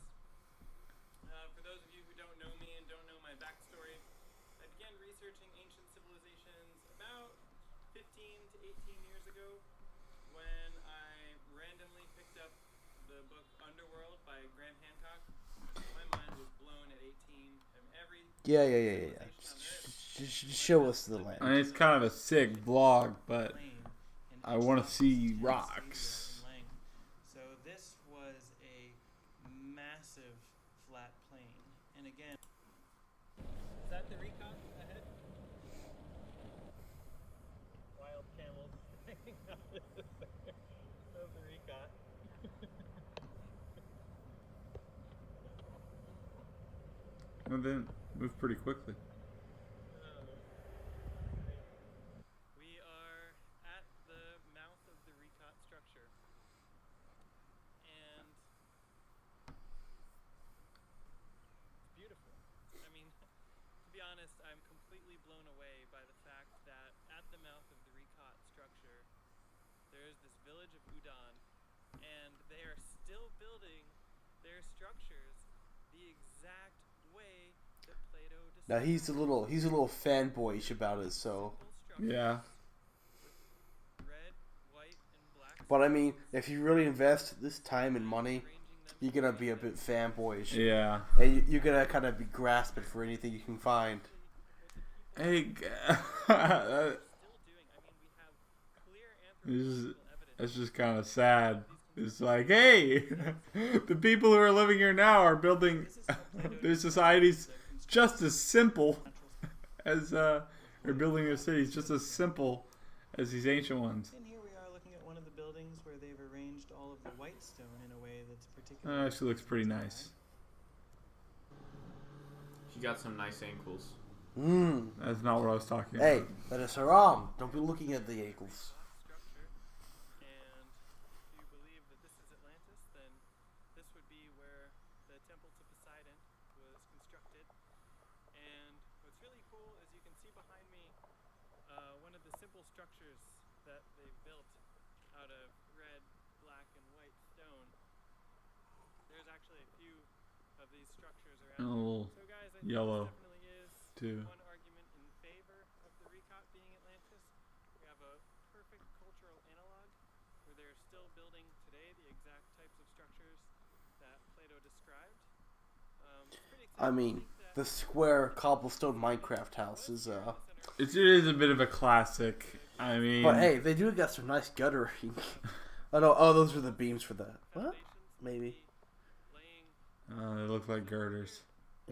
For those of you who don't know me and don't know my backstory, I began researching ancient civilizations about 15 to 18 years ago when I randomly picked up the book Underworld by Graham Hancock. My mind was blown at 18. And every Yeah. civilization on Earth Just show us the land. I mean, it's kind of a sick vlog, but plane and I each want to box see 10 rocks. in length. So this was a massive flat plane. And again, is that the recon ahead? Wild camels hanging out of the recon. And then move pretty quickly. We are at the mouth of the recon structure. And it's beautiful. I mean, to be honest, I'm completely blown away by the fact that at the mouth of the Recot structure, there's this village of Udon, and they are still building their structures the exact way that Plato described. Now he's a little fanboyish about it, so. Yeah. Red, white, and black. But I mean, if you really invest this time and money, you're gonna be a bit fanboyish, Yeah. and you're gonna kind of be grasping for anything you can find. Hey, Still doing. I mean, we have clear anthropological evidence. it's just kind of sad. It's like, hey, the people who are living here now are building their societies just as simple as, or building their cities just as simple as these ancient ones. And here we are looking at one of the buildings where they've arranged all of the white stone in a way that's particularly. Actually looks pretty nice. She got some nice ankles. That's not what I was talking Hey, about. that is haram. Don't be looking at the ankles. Structure. And if you believe that this is Atlantis, then this would be where the temple to Poseidon was constructed. And what's really cool is you can see behind me one of the simple structures that they've built out of red, black, and white stone. There's actually a few of these structures And a around. little So guys, I think yellow, this definitely is too. one argument in favor of the Recot being Atlantis. We have a perfect cultural analog where they're still building today the exact types of structures that Plato described. It's pretty exciting I to mean, think that the square cobblestone Minecraft house is It is a bit of a classic. I mean, But hey, they do got some nice guttering. Oh no, oh those are the beams for that. What? foundations Maybe. laying they look like girders.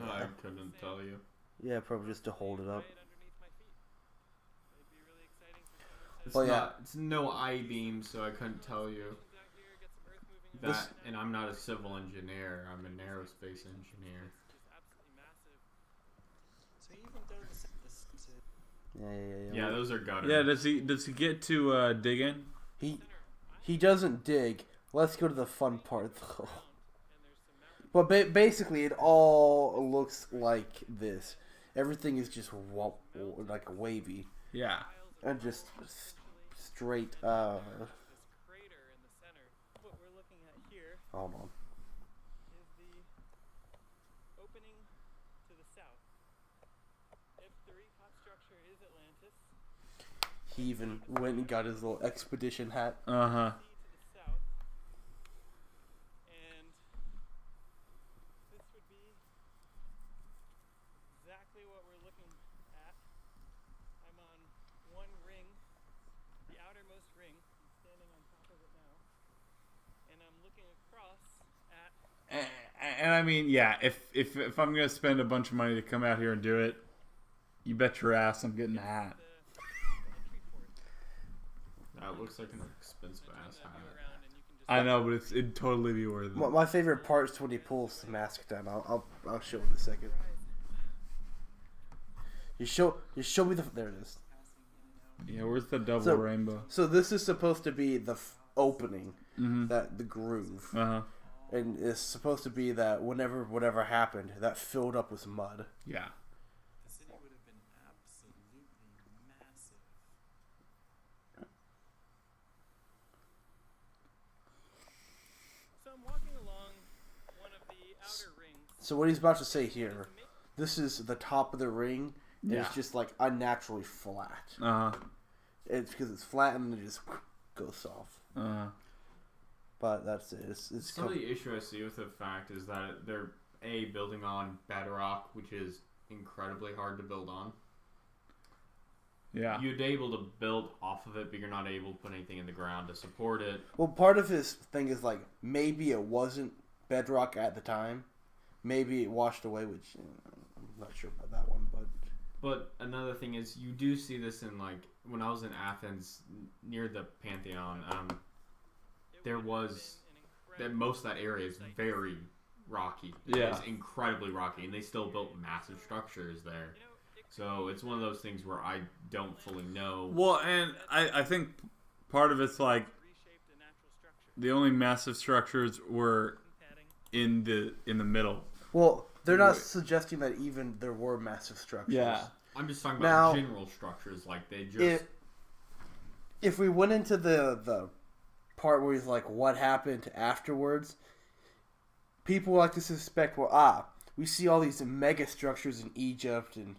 I couldn't tell you. Yeah, probably just to hold it up. right underneath my feet. It'd be really exciting for someone to It's Well, yeah. not. It's no I-beam, so I couldn't tell you out here, get some earth moving that. This- And I'm not a civil engineer. I'm an aerospace engineer. It's absolutely massive. So you even done this to Yeah. Yeah, those are gutters. Yeah, does he get to dig in? He doesn't dig. Let's go to the fun part though. and there's some mountains. But basically, it all looks like this. Everything is just like wavy Yeah. and just straight. This crater in the center. What we're looking at here Hold on. is the opening to the south. He even went and got his little expedition hat. Uh-huh. To the south, and this would be exactly what we're looking at. I'm on one ring, the outermost ring. I'm standing on top of it now, and I'm looking across at And I mean, yeah, if I'm gonna spend a bunch of money to come out here and do it, you bet your ass I'm getting a hat. the entry port. That looks like an expensive ass Turn that view hat. around, and you can just I know, but it'd totally be worth it. My favorite part is when he pulls the mask down. I'll show it in a second. You show me the there it is. Yeah, where's the double So- rainbow? So this is supposed to be the opening, Mm-hmm. that the groove, Uh-huh. and it's supposed to be that whatever happened, that filled up with mud. Yeah. The city would have been absolutely massive. So I'm walking along one of the outer rings. So what he's about to say here, this is the top of the ring, and Yeah. it's just like unnaturally flat. Uh-huh. It's because it's flat and then it just goes off. Uh-huh. But that's it. It's Some of the issue I see with the fact is that they're building on bedrock, which is incredibly hard to build on. Yeah. You'd be able to build off of it, but you're not able to put anything in the ground to support it. well, part of his thing is like maybe it wasn't bedrock at the time, maybe it washed away, which I'm not sure about that one, but But another thing is, you do see this in, like, when I was in Athens, near the Pantheon, there was, that most of that area is very rocky. Yeah. It's incredibly rocky, and they still built massive structures there. So it's one of those things where I don't fully know. Well, and I think part of it's like Reshaped a natural structure. the only massive structures were Padding. in the middle. well, they're not Right. suggesting that even there were massive structures. Yeah. I'm just talking Now- about general structures, like they just... If we went into the part where he's like, what happened afterwards, people like to suspect, well, we see all these mega structures in Egypt and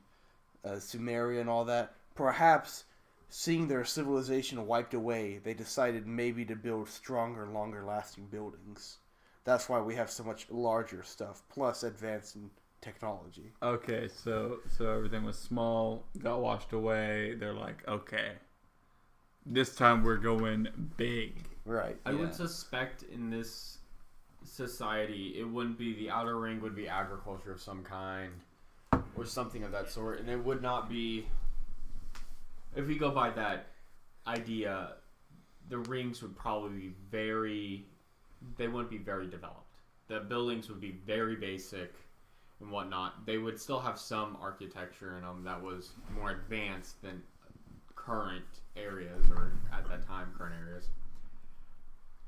Sumeria and all that. Perhaps, seeing their civilization wiped away, they decided maybe to build stronger, longer-lasting buildings. That's why we have so much larger stuff, plus advanced in technology. Okay, so everything was small, got washed away. They're like, okay, this time we're going big. Right. I yeah. would suspect in this society, it wouldn't be the outer ring, would be agriculture of some kind, or something of that sort, and it would not be. If we go by that idea, the rings would probably be very. They wouldn't be very developed. The buildings would be very basic and whatnot. They would still have some architecture in them that was more advanced than current areas, or at that time current areas.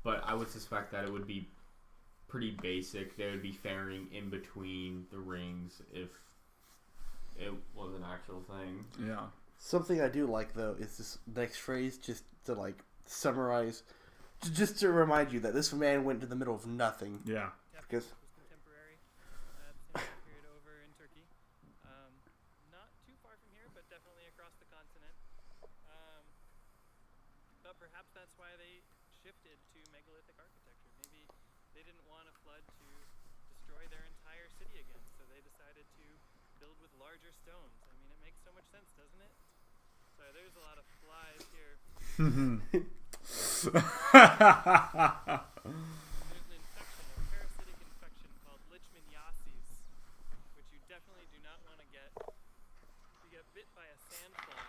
But I would suspect that it would be pretty basic. They would be faring in between the rings if it was an actual thing. Yeah. Something I do like, though, is this next phrase, just to, like, summarize, just to remind you that this man went to the middle of nothing. Yeah. Because Was contemporary. The same period over in Turkey. Not too far from here, but definitely across the continent. But perhaps that's why they shifted to megalithic architecture. Maybe they didn't want a flood to destroy their entire city again, so they decided to build with larger stones. I mean, it makes so much sense, doesn't it? Sorry, there's a lot of flies here. There's an infection, a parasitic infection called leishmaniasis, which you definitely do not want to get. If you get bit by a sandfly,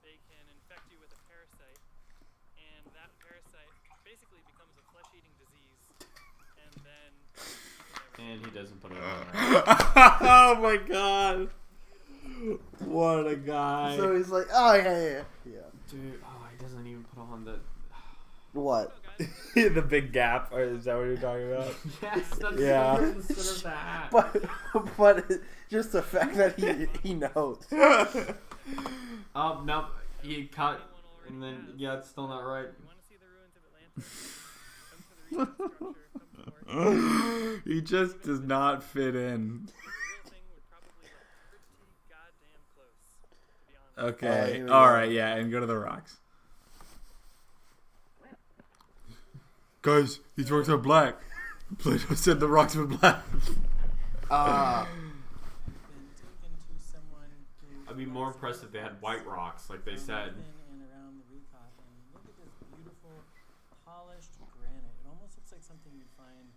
they can infect you with a parasite, and that parasite basically becomes a flesh-eating disease, and then And he doesn't put it on. Oh my god. What a guy. so he's like, oh yeah. Dude, he doesn't even put on the... What? The big gap, or is that what you're talking about? Yes, that's Yeah. instead of the hat. But just the fact that he knows. No, he cut, and then, yeah, it's still not right. you want to see the ruins of Atlantis, come to the Regent structure, come north. He just does not fit in. The real thing would probably look pretty goddamn close, to be honest. Okay. here we All go. right. Yeah, and go to the rocks. Guys, these rocks are black. Plato said the rocks were black. Ah. Been taken to someone who I'd be more impressed if they had white rocks, like they said. in and around the Recot, and look at this beautiful polished granite. It almost looks like something you'd find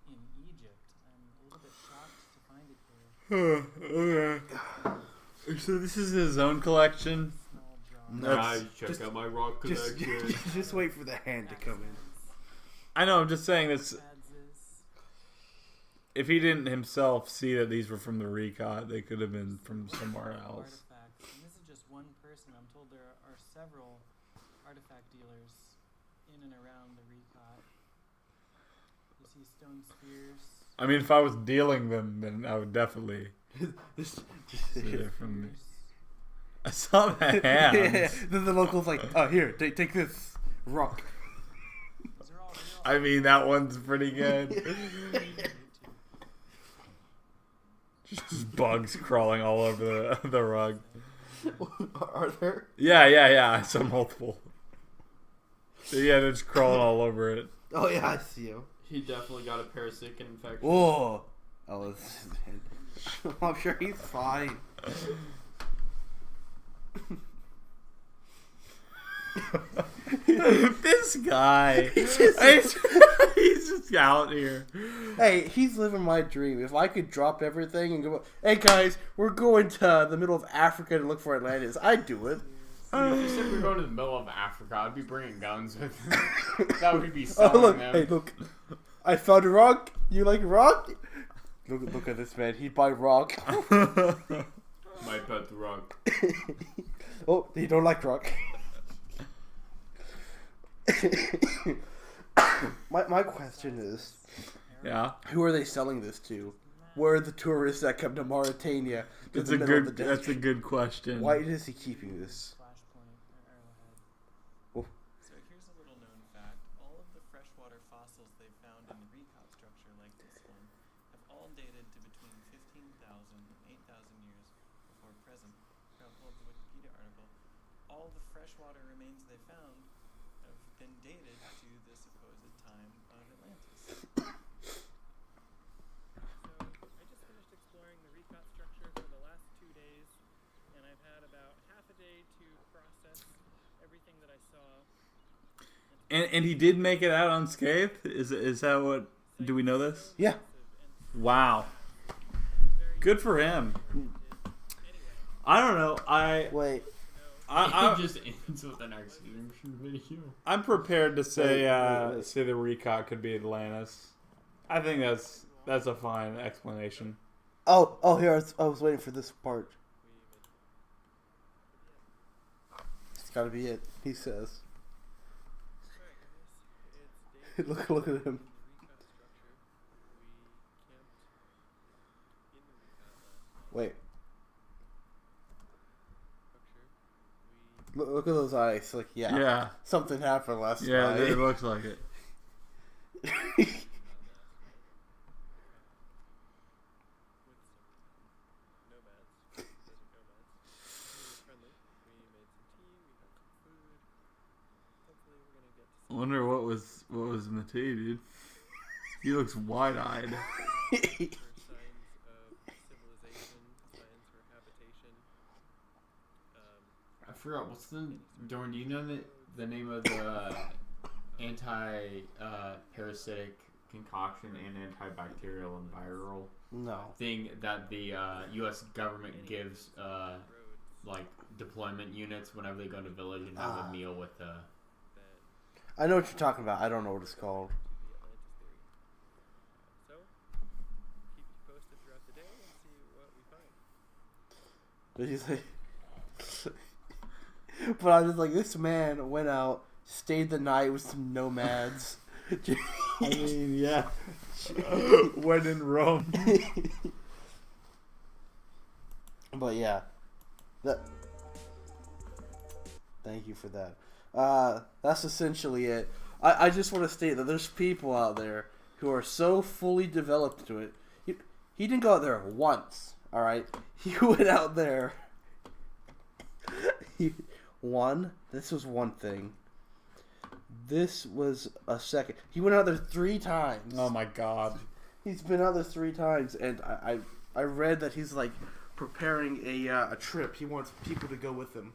in Egypt. I'm a little bit shocked to find it here. Okay. So this is his own collection. Small jar. No. Guys, Just- check out my rock Just, collection. just wait for the hand to come in. I know. I'm just saying this. Adzes. If he didn't himself see that these were from the Recot, they could have been from somewhere else. Artifacts. And this is just one person. I'm told there are several artifact dealers in and around the Recot. You see stone spheres. I mean, if I was dealing them, then I would definitely Just see it from me. I saw the hands. yeah. Then the local's like, oh, here, take this rock. These are all real. I mean, that one's pretty good. Just bugs crawling all over the rug. Are there? Yeah. I saw multiple. Yeah, they're just crawling all over it. Oh, yeah, I see you. He definitely got a parasitic infection. Whoa. Oh, I'm sure he's fine. This guy. He's just- He's just out here. Hey, he's living my dream. If I could drop everything and go, hey guys, we're going to the middle of Africa to look for Atlantis, I'd do it. If you said we're going to the middle of Africa, I'd be bringing guns with me. That would be Oh, selling look. them. Hey, look. I found a rock. You like rock? Look at this man. He'd buy rock. My pet rock. Oh, he don't like rock. my question is, Yeah. who are they selling this to? Where are the tourists that come to Mauritania? To That's the a middle of good. the That's a desert? good question. Why is he keeping this? Flashpoint or arrowhead. Oh. So here's a little known fact. All of the freshwater fossils they found in the Recot structure like this one have all dated to between 15,000 and 8,000 years before present. Now pull up the Wikipedia article. All the freshwater remains they found have been dated to the supposed time of Atlantis. So I just finished exploring the Recot structure for the last 2 days, and I've had about half a day to process everything that I saw. And he did make it out unscathed. Is that what? Do we know this? Yeah. Wow. Good for him. I don't know. Wait. It just ends with an execution video. I'm prepared to say wait. say the Recot could be Atlantis. I think that's a fine explanation. Oh, here I was waiting for this part. It's gotta be it. He says. look at him. Wait. Look at those eyes. Like, yeah. Yeah. Something happened last Yeah, night. it looks like it. I wonder what was in the tea, dude. He looks wide-eyed. I forgot what's the Dorn. Do you know the name of the anti-parasitic concoction and antibacterial and viral No. thing that the U.S. government gives like deployment units whenever they go to village and have a meal with the. I know what you're talking about. I don't know what it's called. So, keep you posted throughout the day and see what we find. But he's like, but I was like, this man went out, stayed the night with some nomads. I mean, yeah. When in Rome. But yeah, that. Thank you for that. That's essentially it. I just want to state that there's people out there who are so fully developed to it. He didn't go out there once. All right, he went out there This was one thing. This was a second. He went out there 3 times. Oh my god. He's been out there 3 times, and I read that he's like preparing a trip. He wants people to go with him.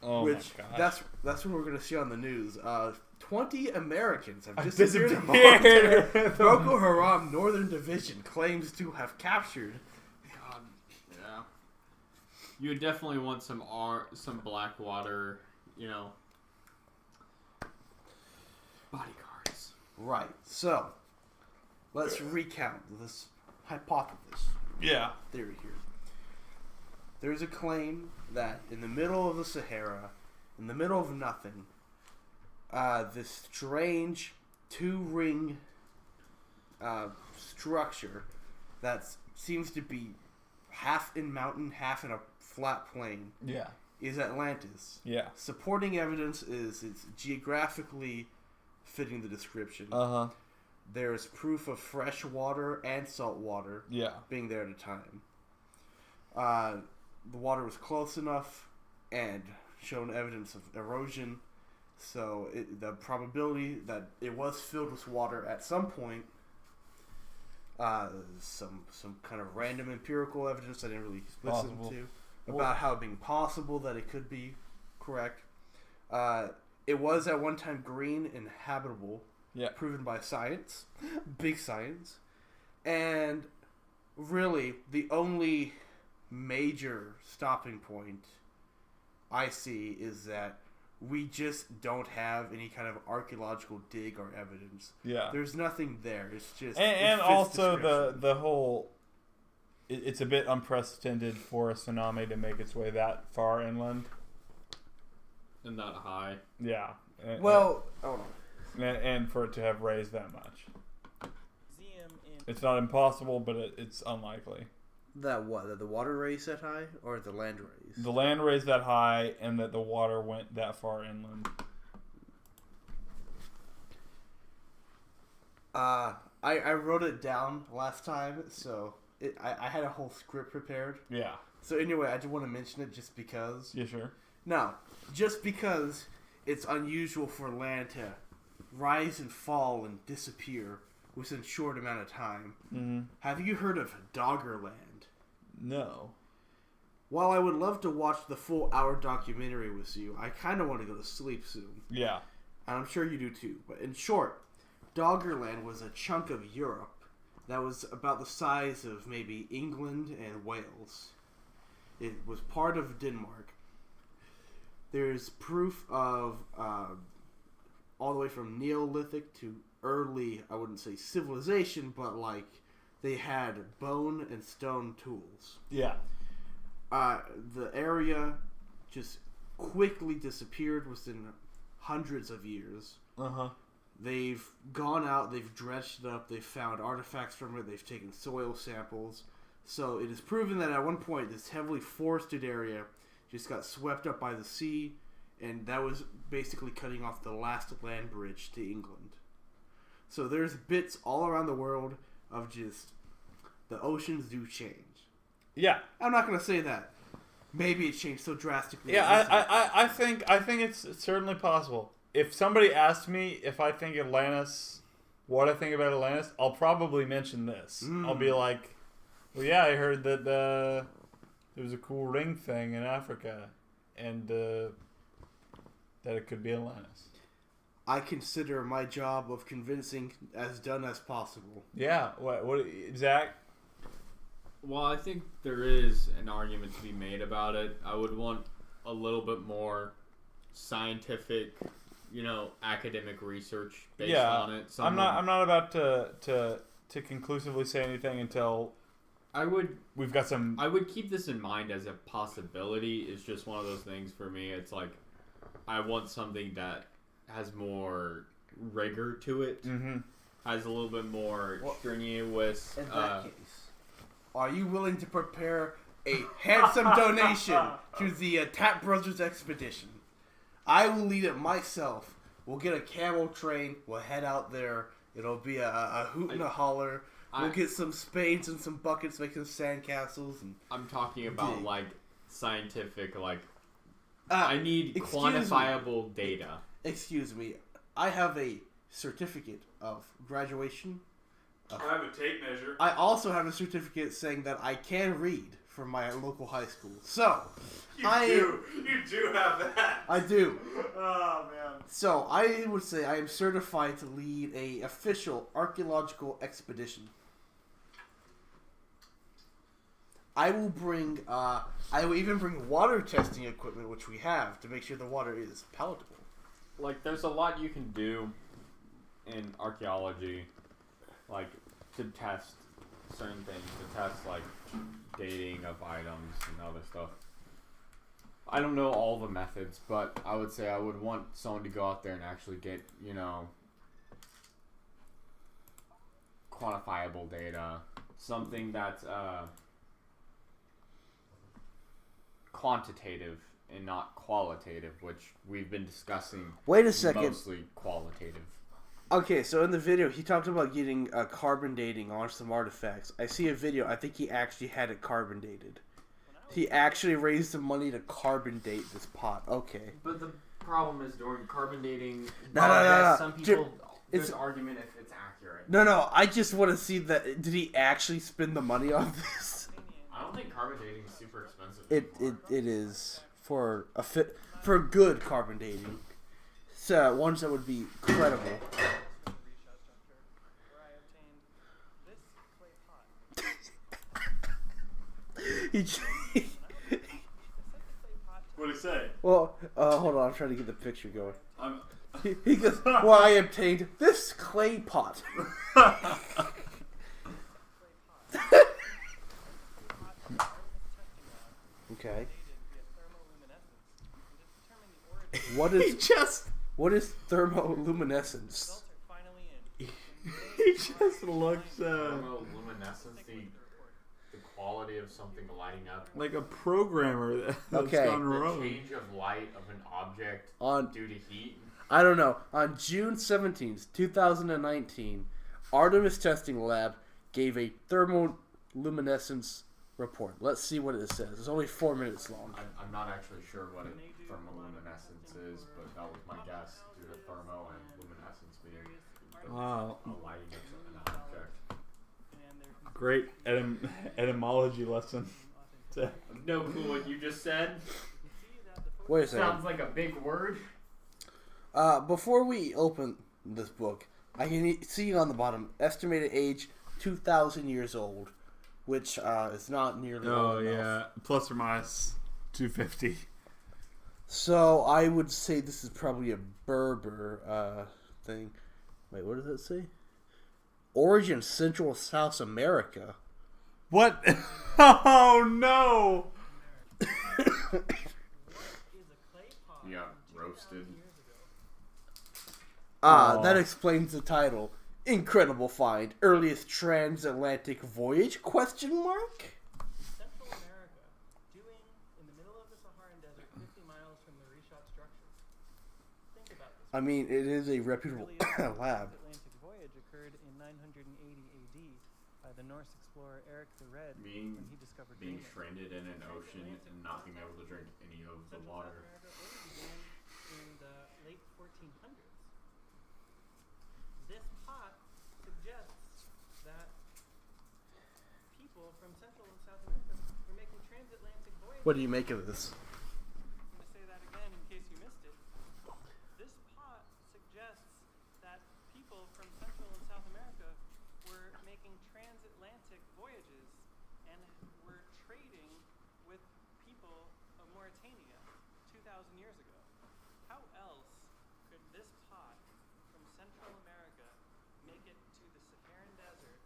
Oh my gosh. That's what we're gonna see on the news. 20 Americans have disappeared. disappeared. Boko Haram Northern Division claims to have captured. God, yeah. You would definitely want some Blackwater, bodyguards. Right. So, let's recount this hypothesis. Yeah. Theory here. There's a claim that in the middle of the Sahara, in the middle of nothing, this strange 2-ring structure that seems to be half in mountain, half in a flat plain, is Atlantis. Yeah. Supporting evidence is it's geographically fitting the description. There's proof of fresh water and salt water being there at a time. The water was close enough and shown evidence of erosion, so the probability that it was filled with water at some point, some kind of random empirical evidence I didn't really listen to about how being possible that it could be correct. It was at one time green and habitable, proven by science, big science, and really the only major stopping point I see is that we just don't have any kind of archaeological dig or evidence. Yeah. There's nothing there. It's just and also the whole it's a bit unprecedented for a tsunami to make its way that far inland and that high. Yeah. Well, and for it to have raised that much. It's not impossible, but it's unlikely. That the water raised that high, or the land raised? The land raised that high, and that the water went that far inland. I wrote it down last time, so I had a whole script prepared. Yeah. So anyway, I just want to mention it just because. Yeah, sure. Now, just because it's unusual for land to rise and fall and disappear within a short amount of time. Mm-hmm. Have you heard of Doggerland? No. While I would love to watch the full hour documentary with you, I kind of want to go to sleep soon. Yeah. And I'm sure you do too. But in short, Doggerland was a chunk of Europe that was about the size of maybe England and Wales. It was part of Denmark. There's proof of all the way from Neolithic to early, I wouldn't say civilization, but like they had bone and stone tools. Yeah. The area just quickly disappeared within hundreds of years. They've gone out, they've dredged it up, they've found artifacts from it, they've taken soil samples. So it is proven that at one point this heavily forested area just got swept up by the sea, and that was basically cutting off the last land bridge to England. So there's bits all around the world of just the oceans do change. Yeah. I'm not going to say that. Maybe it changed so drastically. Yeah, I think it's certainly possible. If somebody asked me if I think Atlantis, what I think about Atlantis, I'll probably mention this. I'll be like, well, yeah, I heard that there was a cool ring thing in Africa, and that it could be Atlantis. I consider my job of convincing as done as possible. Yeah. What Zach? Well, I think there is an argument to be made about it. I would want a little bit more scientific, academic research based on it. I'm not about to conclusively say anything until we've got some. I would keep this in mind as a possibility. It's just one of those things for me. It's like I want something that has more rigor to it. Mm-hmm. Has a little bit more strenuous. In that case, are you willing to prepare a handsome donation to the Tap Brothers expedition? I will lead it myself. We'll get a camel train. We'll head out there. It'll be a hoot and a holler. We'll get some spades and some buckets, make some sandcastles. And I'm talking about like scientific, like I need excuse quantifiable data. Excuse me. I have a certificate of graduation. I have a tape measure. I also have a certificate saying that I can read from my local high school. So, You do have that. I do. Oh man. So, I would say I am certified to lead a official archaeological expedition. I will even bring water testing equipment, which we have, to make sure the water is palatable. Like, there's a lot you can do in archaeology, like, to test certain things, to test, like, dating of items and other stuff. I don't know all the methods, but I would say I would want someone to go out there and actually get, quantifiable data. Something that's, quantitative and not qualitative, which we've been discussing. Wait a second. Mostly qualitative. Okay, so in the video, he talked about getting carbon dating on some artifacts. I see a video. I think he actually had it carbon dated. He actually raised the money to carbon date this pot. Okay. But the problem is during carbon dating, No. some people, there's an argument if it's accurate. No. I just want to see that. Did he actually spend the money on this? I don't think carbon dating is super expensive. It is for good carbon dating. So ones that would be credible. What did he say? Well, hold on. I'm trying to get the picture going. He goes, well, I obtained this clay pot. Okay. What is thermoluminescence? He just looks Thermoluminescence, the quality of something lighting up. like a programmer that's Okay. gone The rogue. change of light of an object due to heat. I don't know. On June 17th, 2019, Artemis Testing Lab gave a thermoluminescence report. Let's see what it says. It's only 4 minutes long. I'm not actually sure what thermoluminescence is, but that was my guess due to thermo and luminescence being Wow. a lighting of an object. Great etymology lesson. No clue what you just said. Wait a second. Sounds like a big word. Before we open this book, I can see on the bottom, estimated age 2,000 years old, which is not nearly Oh old enough. yeah, plus or minus 250. So I would say this is probably a Berber thing. Wait, what does that say? Origin Central South America. What? Oh no! Yeah, roasted. That explains the title. Incredible find. Earliest transatlantic voyage? Question mark? Central America, doing in the middle of the Saharan desert, 50 miles from the reshot structures. Think about this. I mean, it is a reputable lab. Atlantic voyage occurred in 980 AD by the Norse explorer Eric the Red Being when he discovered being Greenland. stranded in an ocean and not being able to drink any of the Central water. South America began in the late 1400s. This pot suggests that people from Central and South America were making transatlantic voyages. What do you make of this? I'm going to say that again in case you missed it. This pot suggests that people from Central and South America were making transatlantic voyages and were trading with people of Mauritania 2,000 years ago. How else could this pot from Central America make it to the Saharan Desert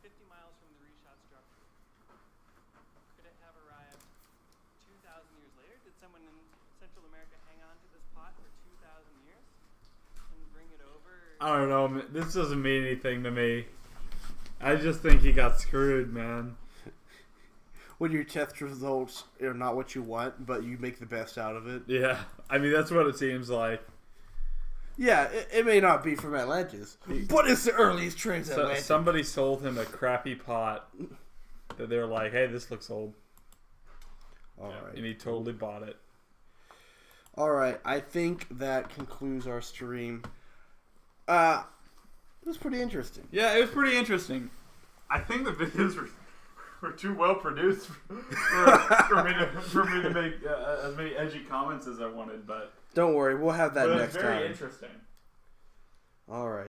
50 miles from the reshot structure? Could it have arrived 2,000 years later? Did someone in Central America hang on to this pot for 2,000 years and bring it over? I don't know. This doesn't mean anything to me. I just think he got screwed, man. When your test results are not what you want, but you make the best out of it. Yeah, I mean that's what it seems like. Yeah, it may not be from Atlantis, but it's the earliest So, transatlantic. somebody sold him a crappy pot that they were like, "Hey, this looks old," All right. and he totally bought it. All right, I think that concludes our stream. It was pretty interesting. Yeah, it was pretty interesting. I think the videos were too well produced for me to make as many edgy comments as I wanted, but don't worry, we'll have that next very time. Interesting. All right.